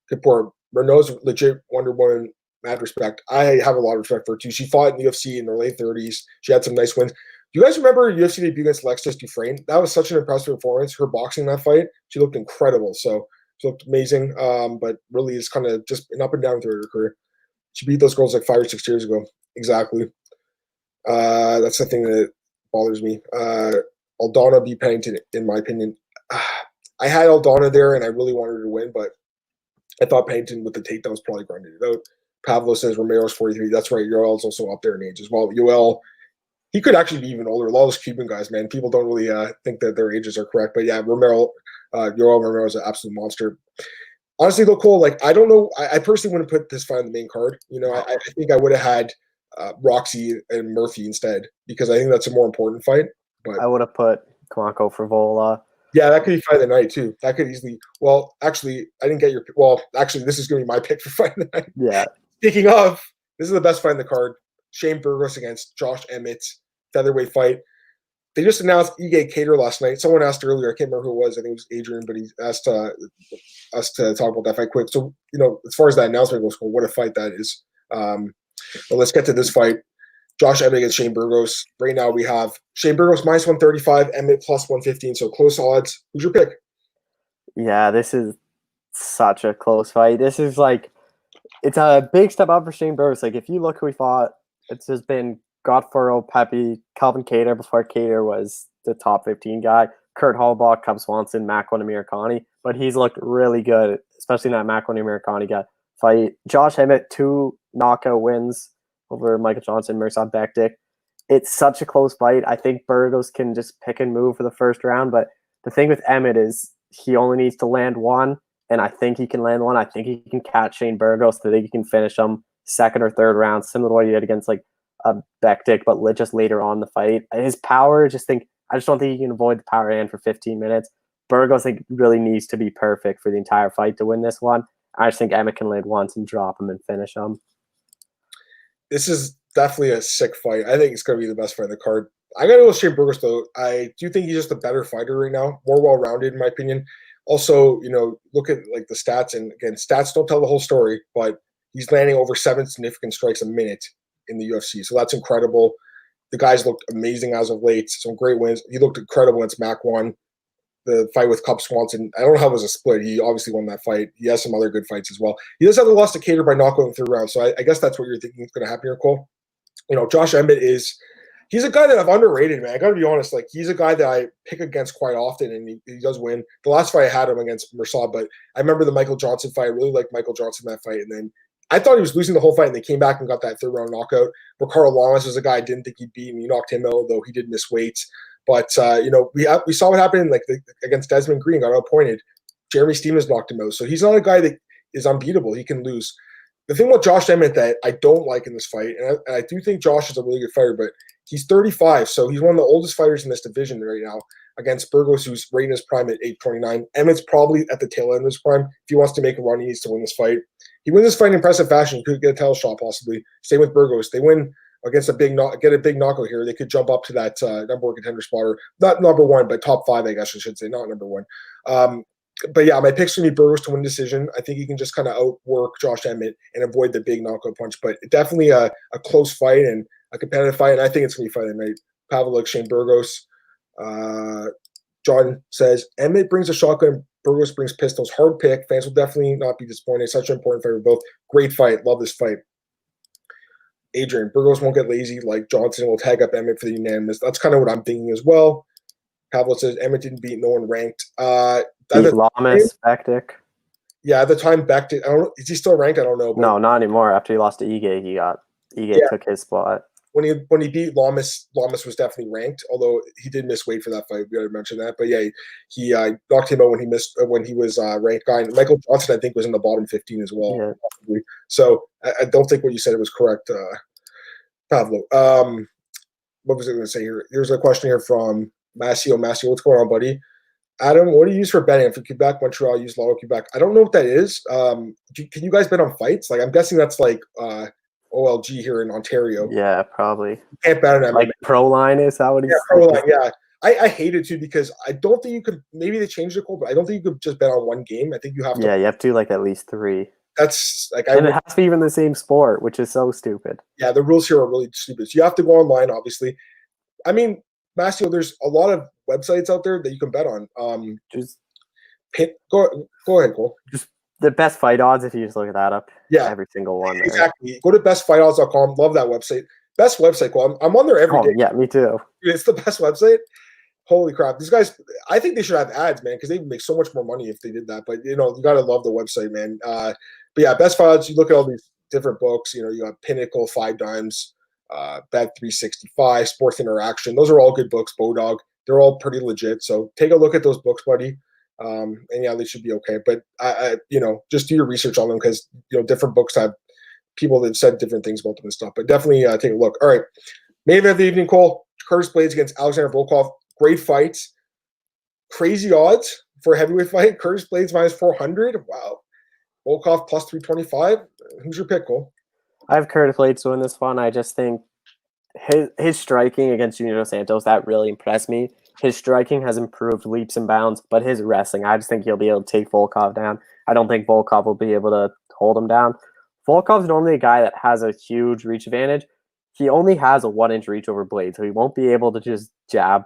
Good poor. Renault's legit Wonder Woman, mad respect. I have a lot of respect for her too. She fought in the UFC in her late 30s. She had some nice wins. Do you guys remember her UFC debut against Alexis Dufresne? That was such an impressive performance. Her boxing that fight, she looked incredible. So she looked amazing, but really is kind of just an up and down through her career. She beat those girls like 5 or 6 years ago. Exactly. That's the thing that bothers me. Aldana beat Pennington, in my opinion. I had Aldana there, and I really wanted her to win, but I thought Pennington with the takedowns probably grinded it out. Pablo says Romero's 43. That's right. Yoel's also up there in age as well. Yoel, he could actually be even older. A lot of those Cuban guys, man, people don't really think that their ages are correct. But yeah, Yoel Romero is an absolute monster. Honestly, though, Cole, like I don't know. I personally wouldn't put this fight on the main card. I think I would have had Roxy and Murphy instead because I think that's a more important fight. But I would have put Kwanko for Vola. Yeah, that could be fight of the night too. That could easily. Well, actually, I didn't get your. Well, actually, this is going to be my pick for fight of the night. Yeah. Speaking of, this is the best fight in the card. Shane Burgos against Josh Emmett, featherweight fight. They just announced Ige Cater last night. Someone asked earlier, I can't remember who it was. I think it was Adrian, but he asked us to talk about that fight quick. So, as far as that announcement goes, what a fight that is. But let's get to this fight. Josh Emmett against Shane Burgos. Right now we have Shane Burgos minus 135, Emmett plus 115. So close odds. Who's your pick? Yeah, this is such a close fight. This is it's a big step up for Shane Burgos. Like, if you look who we fought, it's just been Godforo, Pepe, Calvin Kattar before Kattar was the top 15 guy, Kurt Hallbach, Cub Swanson, Makwan Amirkhani. But he's looked really good, especially in that Makwan Amirkhani guy fight. Josh Emmett, 2 knockout wins over Michael Johnson, Mirsad Bektik. It's such a close fight. I think Burgos can just pick and move for the first round. But the thing with Emmett is he only needs to land one. And I think he can land one. I think he can catch Shane Burgos. I think he can finish him second or third round, similar to what he did against Bektik, but just later on in the fight. His power, I just don't think he can avoid the power hand for 15 minutes. Burgos, I think, really needs to be perfect for the entire fight to win this one. I just think Emmett can land once and drop him and finish him. This is definitely a sick fight. I think it's going to be the best fight in the card. I got to go with Shane Burgos, though. I do think he's just a better fighter right now, more well-rounded, in my opinion. Also, look at the stats, and again, stats don't tell the whole story, but he's landing over 7 significant strikes a minute in the UFC, so that's incredible. The guys looked amazing as of late, some great wins. He looked incredible against Makwan. The fight with Cub Swanson, I don't know how it was a split. He obviously won that fight. He has some other good fights as well. He does have the loss to Kattar by knockout in the 3rd round, so I guess that's what you're thinking is going to happen here, Cole. Josh Emmett he's a guy that I've underrated, man. I got to be honest. He's a guy that I pick against quite often, and he does win. The last fight I had him against Mirsad, but I remember the Michael Johnson fight. I really liked Michael Johnson in that fight, and then I thought he was losing the whole fight, and they came back and got that 3rd round knockout. Ricardo Lamas was a guy I didn't think he'd beat, and he knocked him out, though he did miss weight. But we saw what happened against Desmond Green, got outpointed. Jeremy Stevens knocked him out, so he's not a guy that is unbeatable. He can lose. The thing with Josh Emmett that I don't like in this fight, and I do think Josh is a really good fighter, but He's 35, so he's one of the oldest fighters in this division right now against Burgos, who's right in his prime at age 29. Emmett's probably at the tail end of his prime. If he wants to make a run, he needs to win this fight. He wins this fight in impressive fashion. He could get a title shot possibly. Same with Burgos. They win against get a big knockout here. They could jump up to that number one contender spot, or not number one, but top 5, I guess I should say, not number one. But yeah, my pick's going to be Burgos to win decision. I think he can just kind of outwork Josh Emmett and avoid the big knockout punch. But definitely a close fight and a competitive fight, and I think it's going to be fight of the night. Pavlik, Shane Burgos. John says, Emmett brings a shotgun, Burgos brings pistols. Hard pick. Fans will definitely not be disappointed. Such an important fight for both. Great fight. Love this fight. Adrian, Burgos won't get lazy like Johnson will tag up Emmett for the unanimous. That's kind of what I'm thinking as well. Pavlik says, Emmett didn't beat no one ranked. Lamas, Bektic. Yeah, at the time, Bektic. I don't know. Is he still ranked? I don't know. No, not anymore. After he lost to Ige, Ige took his spot. When he beat Lamas was definitely ranked, although he did miss weight for that fight. We got to mention that. But yeah, he knocked him out when he was ranked guy. And Michael Johnson, I think, was in the bottom 15 as well. Yeah. Probably. So I don't think what you said was correct, Pablo. What was I going to say here? There's a question here from Masio. Masio, what's going on, buddy? Adam, what do you use for betting? For Quebec, Montreal, use Lotto Quebec. I don't know what that is. Can you guys bet on fights? Like, I'm guessing that's like OLG here in Ontario. Yeah, probably. You can't bet on that. Like Proline, is that what he's saying? Proline, yeah. I hate it too because I don't think you could. Maybe they changed the code, but I don't think you could just bet on one game. I think you have to. Yeah, you have to do like at least 3. That's like, and it has to be even the same sport, which is so stupid. Yeah, the rules here are really stupid. So you have to go online, obviously. I mean, Masio, there's a lot of websites out there that you can bet on. Go ahead, Cole. Just the best fight odds, if you just look that up. Yeah, every single one. There. Exactly. Go to bestfightodds.com. Love that website. Best website, Cole. I'm on there every day. Yeah, me too. It's the best website. Holy crap! These guys, I think they should have ads, man, because they would make so much more money if they did that. But you gotta love the website, man. But yeah, best fight odds. You look at all these different books. You got Pinnacle, 5 Dimes, Bet 365, Sports Interaction. Those are all good books. Bodog. They're all pretty legit. So take a look at those books, buddy. And yeah, they should be okay. But I just do your research on them because different books have people that said different things about them and stuff. But definitely take a look. All right, main event of the evening, Cole. Curtis Blaydes against Alexander Volkov. Great fights. Crazy odds for a heavyweight fight. Curtis Blaydes minus 400. Wow. Volkov plus 325. Who's your pick, Cole? I have Curtis Blaydes to win this one. I just think his striking against Junior Santos, that really impressed me. His striking has improved leaps and bounds, but his wrestling, I just think he'll be able to take Volkov down. I don't think Volkov will be able to hold him down. Volkov's normally a guy that has a huge reach advantage. He only has a 1-inch reach over Blaydes, so he won't be able to just jab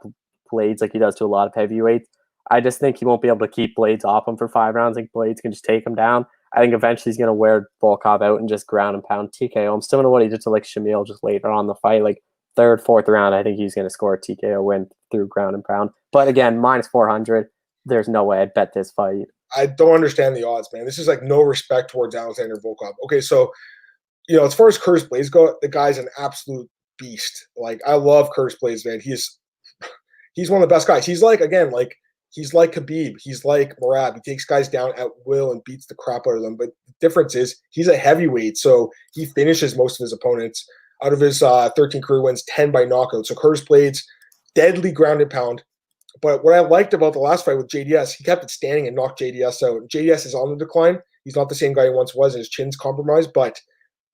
Blaydes like he does to a lot of heavyweights. I just think he won't be able to keep Blaydes off him for 5 rounds. I think Blaydes can just take him down. I think eventually he's going to wear Volkov out and just ground and pound TKO him, similar to what he did to like Shamil just later on in the fight. Like 3rd, 4th round, I think he's going to score a TKO win through ground and pound. But again, minus 400, there's no way I'd bet this fight. I don't understand the odds, man. This is like no respect towards Alexander Volkov. Okay, so as far as Curtis Blaydes go, the guy's an absolute beast. Like, I love Curtis Blaydes, man. He's one of the best guys. He's like, again, like he's like Khabib. He's like Merab. He takes guys down at will and beats the crap out of them. But the difference is he's a heavyweight, so he finishes most of his opponents. Out of his 13 career wins, 10 by knockout. So Curtis Blaydes, deadly ground and pound. But what I liked about the last fight with JDS, he kept it standing and knocked JDS out. JDS is on the decline. He's not the same guy he once was, and his chin's compromised. But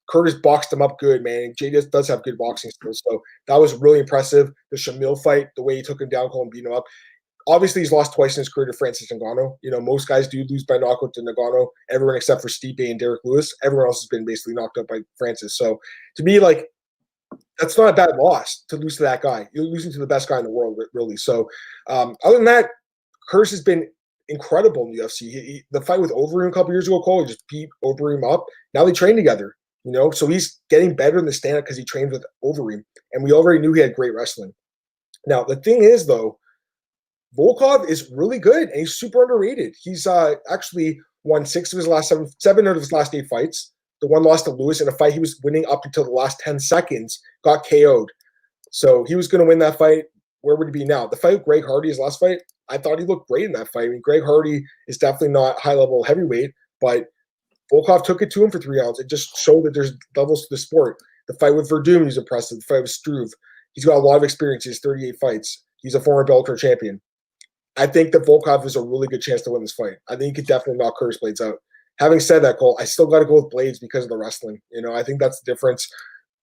Curtis boxed him up good, man. JDS does have good boxing skills. So that was really impressive. The Shamil fight, the way he took him down, called him, beat him up. Obviously, he's lost twice in his career to Francis Ngannou. Most guys do lose by knockout to Ngannou. Everyone except for Stipe and Derek Lewis. Everyone else has been basically knocked out by Francis. So to me, like, that's not a bad loss to lose to that guy. You're losing to the best guy in the world, really. So other than that, Curtis has been incredible in the UFC. The fight with Overeem a couple years ago, Cole, he just beat Overeem up. Now they train together, So he's getting better in the stand-up because he trained with Overeem. And we already knew he had great wrestling. Now, the thing is, though, Volkov is really good, and he's super underrated. He's actually won 6 of his last 7 out of his last 8 fights. The one lost to Lewis in a fight he was winning up until the last 10 seconds, got KO'd. So he was going to win that fight. Where would he be now? The fight with Greg Hardy, his last fight, I thought he looked great in that fight. I mean, Greg Hardy is definitely not high-level heavyweight, but Volkov took it to him for 3 rounds. It just showed that there's levels to the sport. The fight with Verdum, he was impressive. The fight with Struve. He's got a lot of experience. He has 38 fights. He's a former Bellator champion. I think that Volkov is a really good chance to win this fight. I think he could definitely knock Curtis Blaydes out. Having said that, Cole, I still got to go with Blaydes because of the wrestling. I think that's the difference.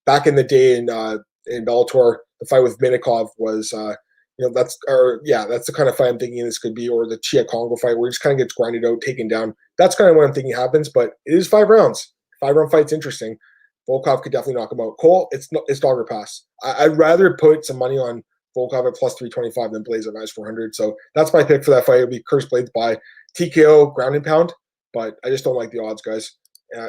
Back in the day in Bellator, the fight with Minikov was, that's the kind of fight I'm thinking this could be, or the Chia Congo fight where he just kind of gets grinded out, taken down. That's kind of what I'm thinking happens, but it is 5 rounds. 5-round fight's interesting. Volkov could definitely knock him out. Cole, it's dog or pass. I'd rather put some money on Volkov at plus 325 than Blaydes at minus 400. So that's my pick for that fight. It'll be Curtis Blaydes by TKO ground and pound, but I just don't like the odds, guys.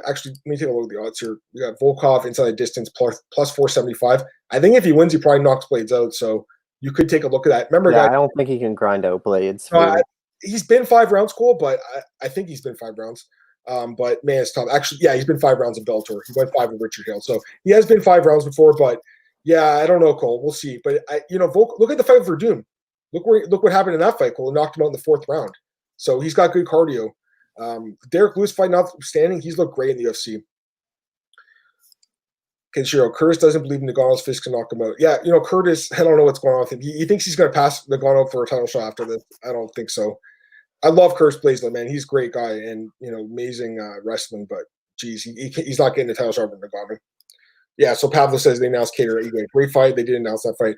Actually, let me take a look at the odds here. We got Volkov inside the distance plus 475. I think if he wins, he probably knocks Blaydes out. So you could take a look at that. Remember, guys, I don't think he can grind out Blaydes. He's been 5 rounds, Cole, but I think he's been 5 rounds. But man, it's tough. Actually, yeah, he's been 5 rounds in Bellator. He went 5 with Richard Hale, so he has been 5 rounds before. But yeah, I don't know, Cole. We'll see. But look at the fight with Verdum. Look what happened in that fight, Cole. He knocked him out in the 4th round. So he's got good cardio. Derek Lewis fight notwithstanding, he's looked great in the UFC. Kenshiro, Curtis doesn't believe Nagano's fist can knock him out. Yeah, Curtis, I don't know what's going on with him. He thinks he's going to pass Nagano for a title shot after this. I don't think so. I love Curtis Blaydes, though, man. He's a great guy and, amazing wrestling, but, geez, he's not getting a title shot from Nagano. Yeah, so Pablo says they announced Cater. Great fight. They did announce that fight.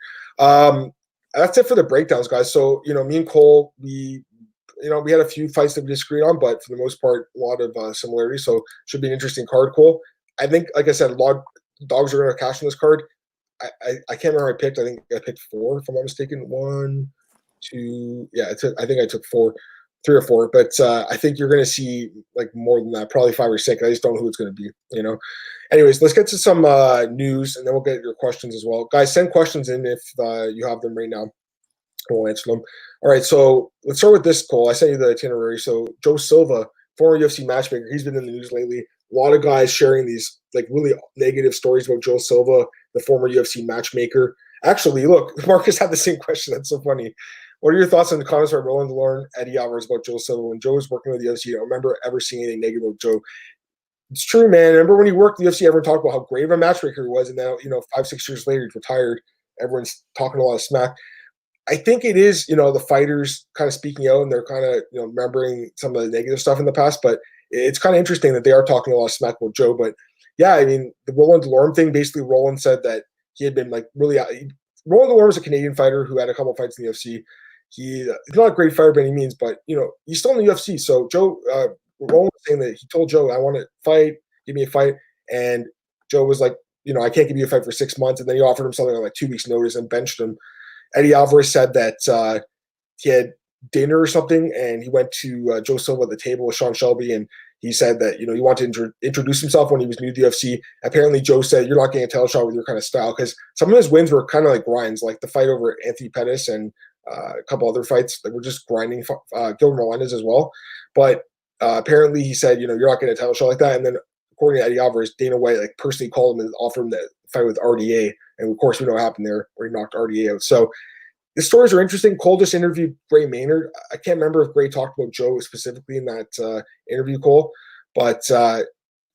That's it for the breakdowns, guys. So, me and Cole, we had a few fights that we disagreed on, but for the most part, a lot of similarities. So should be an interesting card, Cole. I think, like I said, a lot of dogs are going to cash in this card. I can't remember what I picked. I think I picked 4, if I'm not mistaken. 1, 2. Yeah, I think I took 4, 3 or 4. But I think you're going to see like more than that, probably 5 or 6. I just don't know who it's going to be. Anyways, let's get to some news, and then we'll get your questions as well, guys. Send questions in if you have them right now. We'll answer them. All right, so let's start with this, Cole. I sent you the itinerary. So Joe Silva, former UFC matchmaker, he's been in the news lately. A lot of guys sharing these like really negative stories about Joe Silva, the former UFC matchmaker. Actually, look, Marcus had the same question. That's so funny. What are your thoughts on the comments by Roland DeLorme, Eddie Alvarez about Joe Silva? When Joe was working with the UFC, I don't remember ever seeing anything negative about Joe. It's true, man. Remember when he worked the UFC, everyone talked about how great of a matchmaker he was, and now 5-6 years later he's retired. Everyone's talking a lot of smack. I think it is, the fighters kind of speaking out, and they're kind of, remembering some of the negative stuff in the past. But it's kind of interesting that they are talking a lot of smack about Joe. But yeah, I mean, the Roland DeLorme thing, basically Roland said that he had been like really Roland DeLorme is a Canadian fighter who had a couple of fights in the UFC. He's not a great fighter by any means, but he's still in the UFC. So Joe, Roland was saying that he told Joe, I want to fight, give me a fight. And Joe was like, I can't give you a fight for 6 months. And then he offered him something on like 2 weeks notice and benched him. Eddie Alvarez said that he had dinner or something, and he went to Joe Silva at the table with Sean Shelby, and he said that he wanted to introduce himself when he was new to the UFC. Apparently, Joe said, "You're not getting a title shot with your kind of style," because some of his wins were kind of like grinds, like the fight over Anthony Pettis and a couple other fights that were just grinding. Gilbert Melendez as well, but apparently he said, "You're not getting a title shot like that." And then, according to Eddie Alvarez, Dana White like personally called him and offered him that fight with RDA. And of course, we know what happened there, where he knocked RDA out. So the stories are interesting. Cole just interviewed Gray Maynard. I can't remember if Gray talked about Joe specifically in that interview, Cole. But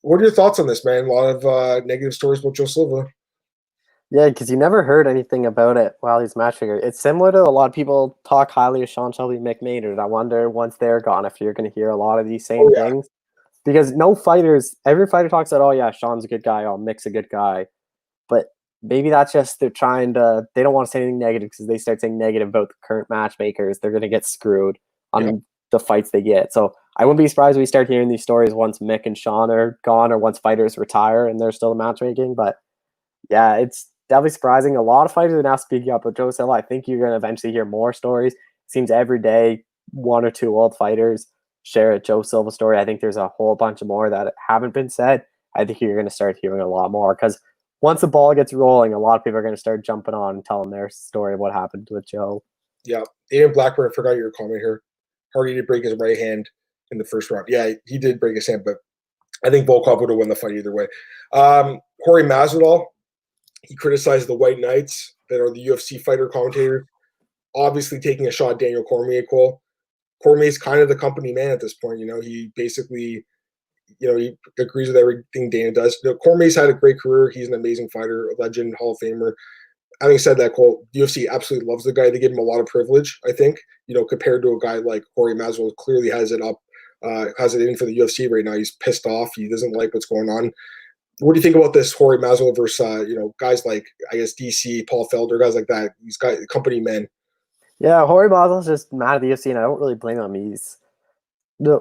what are your thoughts on this, man? A lot of negative stories about Joe Silva. Yeah, because you never heard anything about it while he's matchmaker. It's similar to a lot of people talk highly of Sean Shelby, Mick Maynard. I wonder once they're gone if you're going to hear a lot of these same things. Because every fighter talks about, oh yeah, Sean's a good guy, oh, Mick's a good guy. But maybe that's just they don't want to say anything negative, because they start saying negative about the current matchmakers, they're going to get screwed on the fights they get. So I wouldn't be surprised when we start hearing these stories once Mick and Sean are gone, or once fighters retire and they're still the matchmaking. But yeah, it's definitely surprising. A lot of fighters are now speaking up with Joe Silva. I think you're going to eventually hear more stories. It seems every day 1 or 2 old fighters share a Joe Silva story. I think there's a whole bunch of more that haven't been said. I think you're going to start hearing a lot more, because once the ball gets rolling, a lot of people are going to start jumping on and telling their story of what happened with Joe. Yeah. Ian Blackburn, I forgot your comment here. Hardy did break his right hand in the first round. Yeah, he did break his hand, but I think Volkov would have won the fight either way. Jorge Masvidal, he criticized the White Knights that are the UFC fighter commentators, obviously taking a shot at Daniel Cormier. Cormier's kind of the company man at this point. He basically, he agrees with everything Dana does. Cormier's had a great career. He's an amazing fighter, a legend, Hall of Famer. having said that, Cole, UFC absolutely loves the guy. They give him a lot of privilege, I think, compared to a guy like Jorge Masvidal, clearly has it up, has it in for the UFC right now. He's pissed off. He doesn't like what's going on. What do you think about this Jorge Masvidal versus, guys like, I guess, DC, Paul Felder, guys like that, these guys, company men? Yeah, Jorge Masvidal's just mad at the UFC, and I don't really blame him.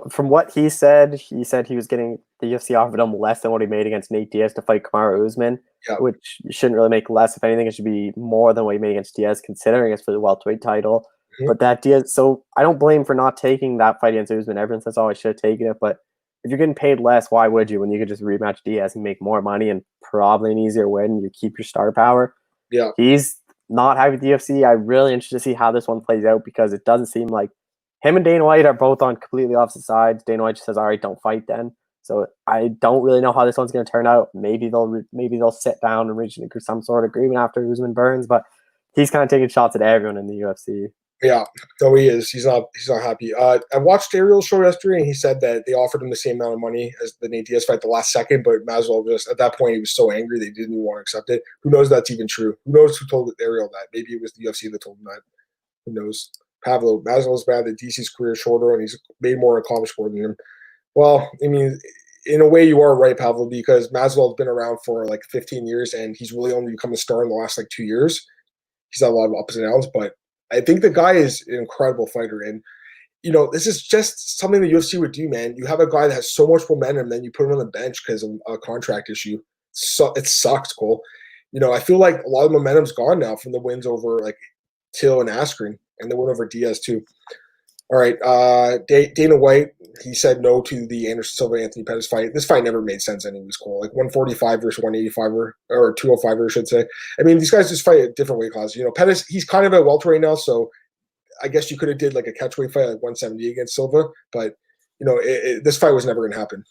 From what he said he was getting the UFC offered him less than what he made against Nate Diaz to fight Kamaru Usman, Yeah. which shouldn't really make less. If anything, it should be more than what he made against Diaz, considering it's for the welterweight title. Mhm. But that Diaz, so I don't blame him for not taking that fight against Usman. Everyone says, "Oh, I should have taken it," but if you're getting paid less, why would you? When you could just rematch Diaz and make more money and probably an easier win, you keep your star power. Yeah. He's not happy with the UFC. I'm really interested to see how this one plays out because it doesn't seem like him and Dana White are both on completely opposite sides. Dana White just says, "All right, don't fight then." So I don't really know how this one's going to turn out. Maybe they'll sit down and reach some sort of agreement after Usman burns, but he's kind of taking shots at everyone in the UFC. Yeah, no, he is. He's not happy. I watched Ariel's show yesterday, and he said that they offered him the same amount of money as the Nate Diaz fight the last second, but Masvidal just at that point he was so angry they didn't even want to accept it. Who knows if that's even true? Who knows who told Ariel that? Maybe it was the UFC that told him that. Who knows? Masvidal's bad that DC's career is shorter, and he's made more accomplished than him. Well, I mean, in a way, you are right, Pavel, because Masvidal's been around for like 15 years, and he's really only become a star in the last 2 years. He's had a lot of ups and downs, but I think the guy is an incredible fighter. And, this is just something the UFC would do, man. You have a guy that has so much momentum, then you put him on the bench because of a contract issue. So it sucks, Cole. I feel like a lot of momentum's gone now from the wins over like Till and Askren, and the win over Diaz too. All right, Dana White, he said no to the Anderson Silva Anthony Pettis fight. This fight never made sense anyways, Cole. Like 145 versus 185 or 205, I should say. I mean, these guys just fight at different weight classes. Pettis, he's kind of at welterweight now, so I guess you could have did like a catchweight fight like 170 against Silva, but this fight was never going to happen.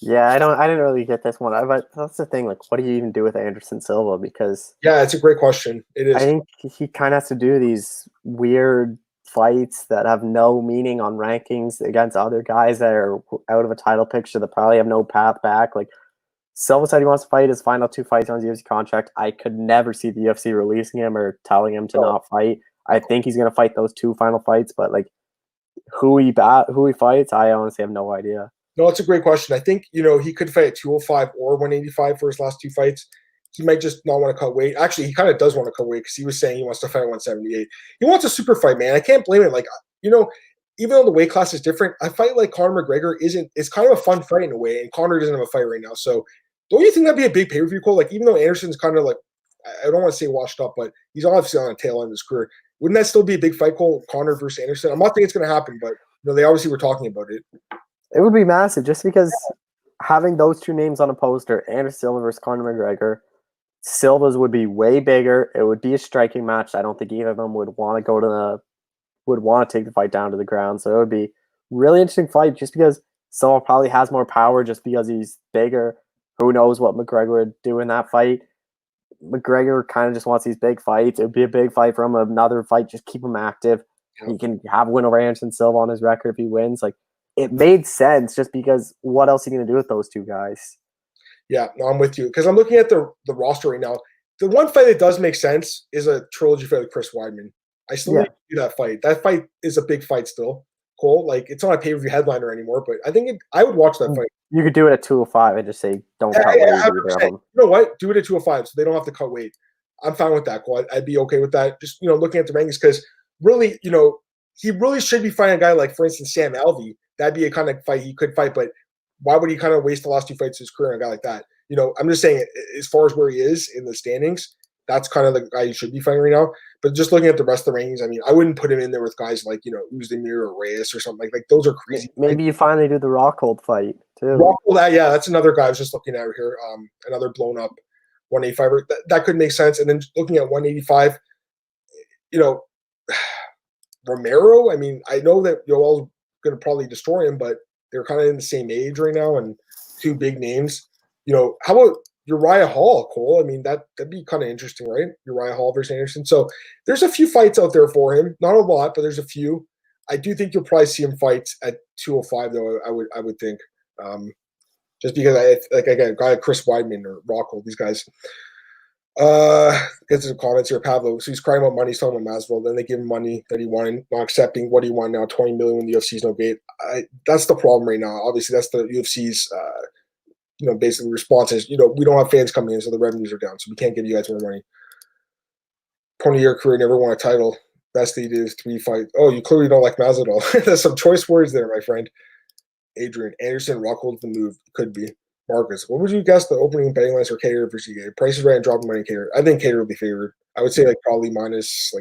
Yeah, I didn't really get this one. But that's the thing. Like, what do you even do with Anderson Silva? Because yeah, it's a great question. It is. I think he kind of has to do these weird fights that have no meaning on rankings against other guys that are out of a title picture that probably have no path back. Like Silva said he wants to fight his final 2 fights on his UFC contract. I could never see the UFC releasing him or telling him to not fight. I think he's going to fight those 2 final fights, but like who he fights, I honestly have no idea. No, it's a great question. I think, he could fight at 205 or 185 for his last 2 fights. He might just not want to cut weight. Actually, he kind of does want to cut weight because he was saying he wants to fight 178. He wants a super fight, man. I can't blame him. Like, even though the weight class is different, a fight like Conor McGregor it's kind of a fun fight in a way, and Conor doesn't have a fight right now. So don't you think that'd be a big pay-per-view, Cole? Like, even though Anderson's kind of like, I don't want to say washed up, but he's obviously on the tail end of his career. Wouldn't that still be a big fight, Cole? Conor versus Anderson? I'm not thinking it's going to happen, but they obviously were talking about it. It would be massive just because having those 2 names on a poster, Anderson Silva versus Conor McGregor, Silva's would be way bigger. It would be a striking match. I don't think either of them would want to take the fight down to the ground. So it would be really interesting fight just because Silva probably has more power just because he's bigger. Who knows what McGregor would do in that fight? McGregor kind of just wants these big fights. It would be a big fight for him. Another fight, just keep him active. He can have a win over Anderson Silva on his record if he wins. Like, it made sense just because what else are you going to do with those 2 guys? Yeah, no, I'm with you because I'm looking at the roster right now. The one fight that does make sense is a trilogy fight with Chris Weidman. I still need to do that fight. That fight is a big fight still. Cole, like it's not a pay-per-view headliner anymore, but I think I would watch that fight. You could do it at 205 and just say don't cut weight. You know what? Do it at 205 so they don't have to cut weight. I'm fine with that, Cole. I'd be okay with that. Just looking at the rankings because really, he really should be fighting a guy like, for instance, Sam Alvey. That'd be a kind of fight he could fight, but why would he kind of waste the last 2 fights of his career on a guy like that? I'm just saying, as far as where he is in the standings, that's kind of the guy he should be fighting right now. But just looking at the rest of the rankings, I mean, I wouldn't put him in there with guys like, Uzdemir or Reyes or something like those are crazy. Maybe you finally do the Rockhold fight too. Rockhold, yeah, that's another guy I was just looking at here. Another blown up 185. That could make sense. And then looking at 185, Romero. I mean, I know that Yoel's going to probably destroy him, but they're kind of in the same age right now and 2 big names. How about Uriah Hall, Cole? I mean, that'd be kind of interesting, right? Uriah Hall versus Anderson. So there's a few fights out there for him. Not a lot, but there's a few. I do think you'll probably see him fight at 205, though. I would think, just because again, a guy like Chris Weidman or Rockhold, these guys. Gets to the comments here, Pablo. So he's crying about money, he's talking about Masvidal. Then they give him money that he wanted, not accepting what he wanted now, 20 million when the UFC's no bait. That's the problem right now. Obviously, that's the UFC's basically response is, we don't have fans coming in, so the revenues are down, so we can't give you guys more money. 20-year career, never won a title. Best he did is 3 fights. Oh, you clearly don't like Masvidal. There's some choice words there, my friend. Adrian Anderson, Rockhold's the move. Could be. Marcus, what would you guess the opening betting lines for Cater versus Cater? Prices right and dropping money Cater. I think Cater will be favored. I would say probably minus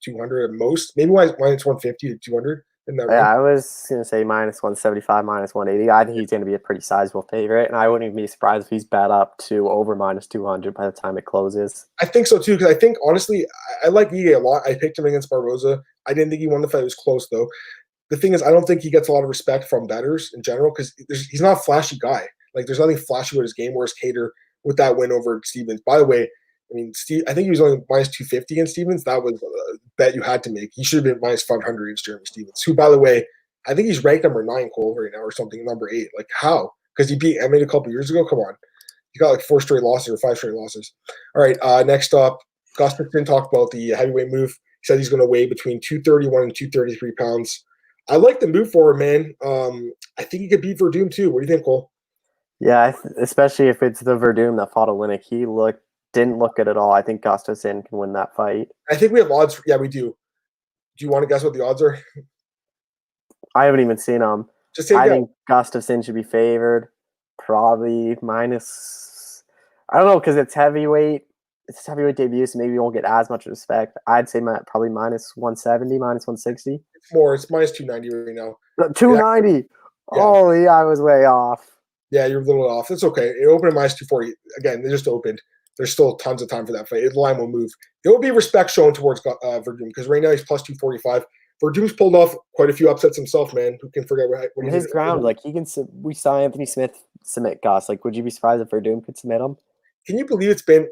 200 at most. Maybe minus 150 to 200 in that range. Yeah, I was gonna say minus 175, minus 180. I think he's gonna be a pretty sizable favorite, and I wouldn't even be surprised if he's bet up to over minus 200 by the time it closes. I think so too, because I think honestly, I like Ige a lot. I picked him against Barboza. I didn't think he won the fight. It was close though. The thing is, I don't think he gets a lot of respect from bettors in general because he's not a flashy guy. There's nothing flashy about his game, whereas Cater with that win over Stevens. By the way, I think he was only minus 250 against Stevens. That was a bet you had to make. He should have been minus 500 against Jeremy Stevens, who, by the way, I think he's ranked number 9 Cole right now or something, number 8. How? Because he beat Emmett a couple years ago? Come on. He got 4 straight losses or 5 straight losses. All right, next up, Gustafsson talked about the heavyweight move. He said he's going to weigh between 231 and 233 pounds. I like the move for him, man. I think he could beat Verdum too. What do you think, Cole? Yeah, especially if it's the Verdum that fought Olynyk. He didn't look good at all. I think Gustafsson can win that fight. I think we have odds. Yeah, we do. Do you want to guess what the odds are? I haven't even seen them. I think Gustafsson should be favored. Probably minus. I don't know because it's heavyweight. It's heavyweight debut, so maybe you won't get as much respect. I'd say probably minus 170, minus 160. It's more. It's minus 290 right now. 290. Yeah. Holy, I was way off. Yeah, you're a little off. It's okay. It opened at minus 240. Again, they just opened. There's still tons of time for that fight. The line will move. There will be respect shown towards Verdum because right now he's plus 245. Verdum's pulled off quite a few upsets himself, man. Who can forget what his ground? He can. We saw Anthony Smith submit Gus. Would you be surprised if Verdum could submit him? Can you believe it's been?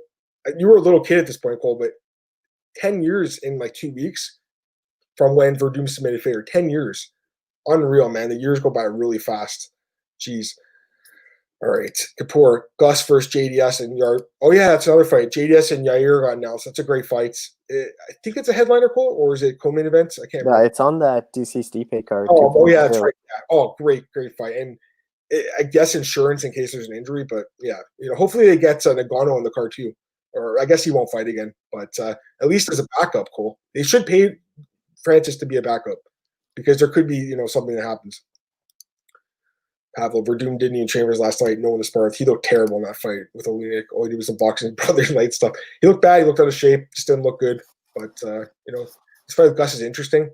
You were a little kid at this point, Cole, but 10 years in 2 weeks from when Verdum submitted Fader. 10 years, unreal, man. The years go by really fast. Jeez. All right, Kapoor, Gus versus JDS and Yair. Oh yeah, that's another fight. JDS and Yair got announced. That's a great fight. I think it's a headliner, Cole, or is it co-main event? I can't remember. Yeah, it's on that DC Stipe card. Oh yeah, that's right. Yeah. Oh, great fight. And I guess insurance in case there's an injury, but yeah, hopefully they get Nagano on the card too. Or I guess he won't fight again, but at least as a backup, Cole. They should pay Francis to be a backup because there could be something that happens. Pavlo Verdum didn't even Chambers last night. No one to spar. He looked terrible in that fight with Olynyk. All he did was some boxing brothers night stuff. He looked bad. He looked out of shape. Just didn't look good. But this fight with Gus is interesting.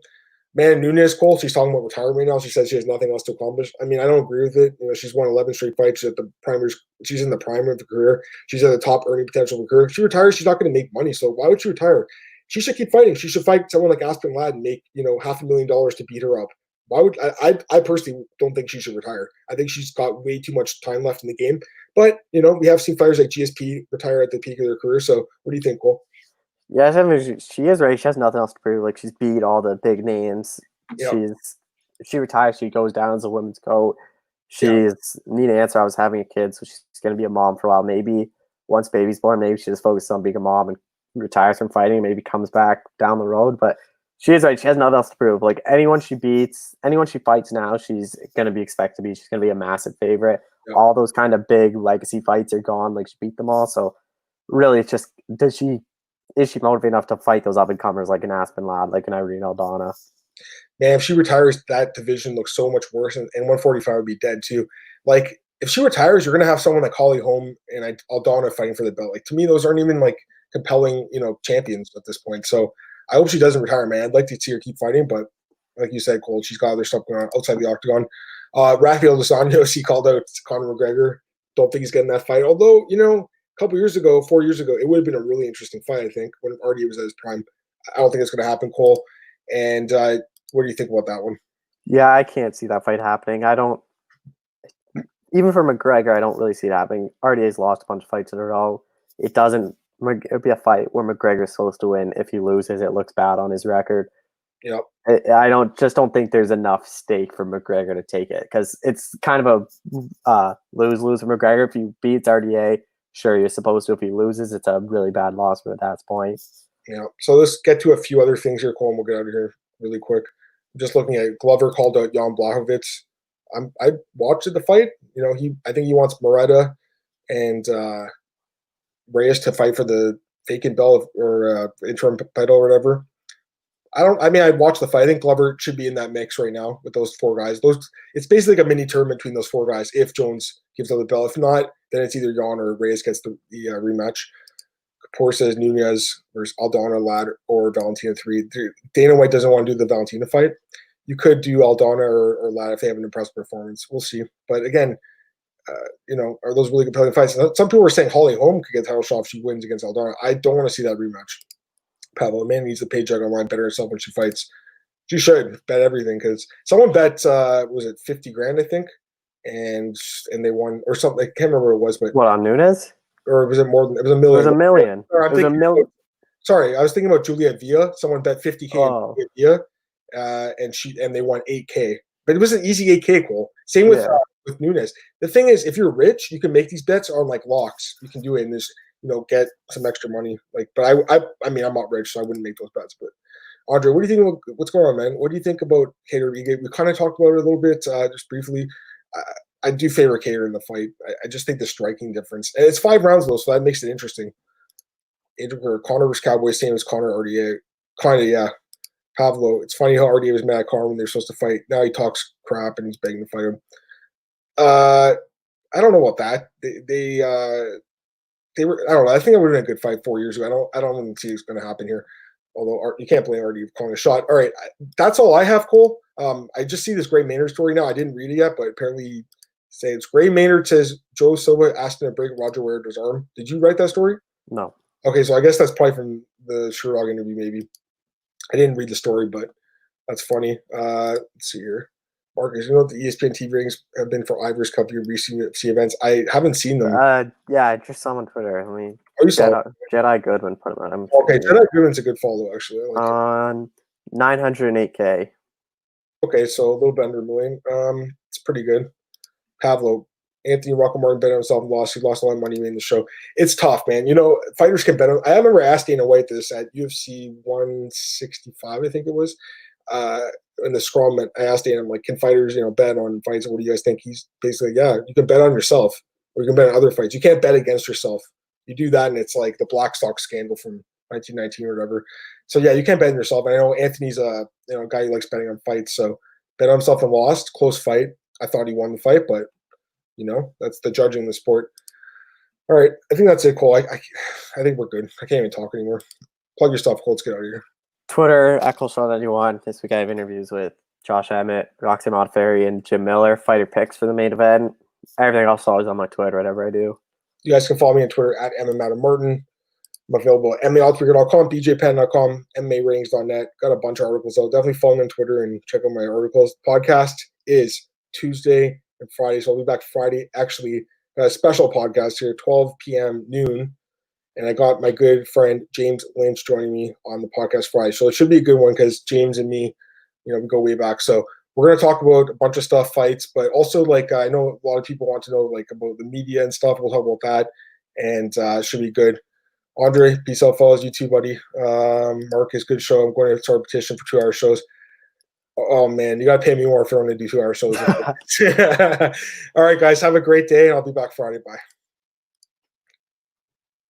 Man, Nunes, Cole, she's talking about retirement right now. She says she has nothing else to accomplish. I don't agree with it. She's won 11 straight fights. She's at the primary. She's in the prime of her career. She's at the top earning potential of her career. If she retires, she's not going to make money. So why would she retire? She should keep fighting. She should fight someone like Aspen Ladd and make $500,000 to beat her up. Why would I personally don't think she should retire. I think she's got way too much time left in the game. But we have seen fighters like GSP retire at the peak of their career. So what do you think, Cole? Yeah, she is right. She has nothing else to prove. She's beat all the big names. Yep. If she retires, she goes down as a women's GOAT. She's need an answer. I was having a kid, so she's going to be a mom for a while. Maybe once baby's born, maybe she just focuses on being a mom and retires from fighting. Maybe comes back down the road, but. She is right. She has nothing else to prove. Anyone she beats, anyone she fights now, she's going to be expected to be. She's going to be a massive favorite. Yep. All those kind of big legacy fights are gone. She beat them all. So really, it's just is she motivated enough to fight those up and comers like an Aspen Ladd, like an Irene Aldana? Man, if she retires, that division looks so much worse, and 145 would be dead too. If she retires, you're going to have someone like Holly Holm and Aldana fighting for the belt. To me, those aren't even compelling, champions at this point. So. I hope she doesn't retire, man. I'd like to see her keep fighting, but like you said, Cole, she's got other stuff going on outside the octagon. Rafael dos Anjos, he called out Conor McGregor. Don't think he's getting that fight. Although, a couple years ago, 4 years ago, it would have been a really interesting fight, I think, when RD was at his prime. I don't think it's going to happen, Cole. And what do you think about that one? Yeah, I can't see that fight happening. Even for McGregor, I don't really see it happening. RDA's lost a bunch of fights in a row. It would be a fight where McGregor's supposed to win. If he loses, it looks bad on his record. Yep. I don't think there's enough stake for McGregor to take it because it's kind of a lose-lose for McGregor. If he beats RDA, sure, you're supposed to. If he loses, it's a really bad loss at that point. Yeah. So let's get to a few other things here, Cole, and we'll get out of here really quick. I'm just looking at Glover called out Jan Blachowicz. I watched the fight. I think he wants Moreta and Reyes to fight for the vacant belt or interim title or whatever. I'd watch the fight. I think Glover should be in that mix right now with those four guys. It's basically like a mini tournament between those four guys if Jones gives up the belt. If not, then it's either Jan or Reyes gets the rematch. Kapoor says Nunes versus Aldana, Ladd, or Valentina 3. Dana White doesn't want to do the Valentina fight. You could do Aldana or Ladd if they have an impressive performance. We'll see. But again, are those really compelling fights? Some people were saying Holly Holm could get title shot if she wins against Aldana. I don't want to see that rematch. Pavel, man needs the paycheck online, better herself when she fights. She should bet everything because someone bet was it 50 grand, I think, and they won or something. I can't remember what it was, but what, on Nunes? Or was it more than it was $1 million? It was $1 million. It was $1 million. Sorry, I was thinking about Juliet Villa. Someone bet 50K on Juliet Villa, and they won 8K. But it was an easy 8K, Cole. Same with Nunes. The thing is, if you're rich, you can make these bets on like locks. You can do it and just get some extra money. But I'm not rich, so I wouldn't make those bets. But Andre, what do you think? What's going on, man? What do you think about Cater? We kind of talked about it a little bit, just briefly. I do favor Cater in the fight. I just think the striking difference. And it's 5 rounds though, so that makes it interesting. Conor versus Cowboy, same as Conor RDA. Kind of, yeah. Pavlo. It's funny how RDA was mad at Conor when they're supposed to fight. Now he talks crap and he's begging to fight him. I don't know about that. They were. I don't know. I think it would have been a good fight 4 years ago. I don't even see what's going to happen here. Although you can't blame RDA for calling a shot. All right, that's all I have, Cole. I just see this Gray Maynard story now. I didn't read it yet, but apparently say it's Gray Maynard says Joe Silva asked him to break Roger Huerta's arm. Did you write that story? No. Okay, so I guess that's probably from the Sherlock interview, maybe. I didn't read the story, but that's funny. Let's see here. Marcus, you know what the ESPN TV ratings have been for Ivers Cup your recent UFC events? I haven't seen them. Yeah, I just saw them on Twitter. I mean, Jedi Goodwin put them on. Okay, Jedi Goodwin's a good follow, actually. On 908K. Okay, so a little bit under $1 million. It's pretty good. Pavlo, Anthony Rockmore bet on himself and lost. He lost a lot of money in the show. It's tough, man. Fighters can bet on. I remember asking Dana White this at UFC 165, I think it was. In the scrum, I asked Dana, I'm like, can fighters, bet on fights? What do you guys think? He's basically, yeah, you can bet on yourself, or you can bet on other fights. You can't bet against yourself. You do that, and it's like the Blackstock scandal from 1919 or whatever. So yeah, you can't bet on yourself. I know Anthony's a guy who likes betting on fights, so bet on himself and lost. Close fight. I thought he won the fight, but that's the judging the sport. All right, I think that's it, Cole. I think we're good. I can't even talk anymore. Plug your stuff, Cole. Let's get out of here. Twitter, @ColeShaw91. This week I have interviews with Josh Emmett, Roxanne Modafferi, and Jim Miller. Fighter picks for the main event. Everything else is always on my Twitter, whatever I do. You guys can follow me on Twitter @MMAdamMartin. I'm available at MMAAllTrigger.com, BJPenn.com, MMAratings.net. Got a bunch of articles out. Definitely follow me on Twitter and check out my articles. Podcast is Tuesday and Friday, so I'll be back Friday. Actually, got a special podcast here, 12 p.m. noon. And I got my good friend James Lynch joining me on the podcast Friday. So it should be a good one because James and me, we go way back. So we're going to talk about a bunch of stuff, fights, but also I know a lot of people want to know about the media and stuff. We'll talk about that, and it should be good. Andre, peace out, fellas. You too, buddy. Marcus, good show. I'm going to start a petition for 2-hour shows. Oh, man, you got to pay me more if you're going to do 2-hour shows. All right, guys, have a great day, and I'll be back Friday. Bye.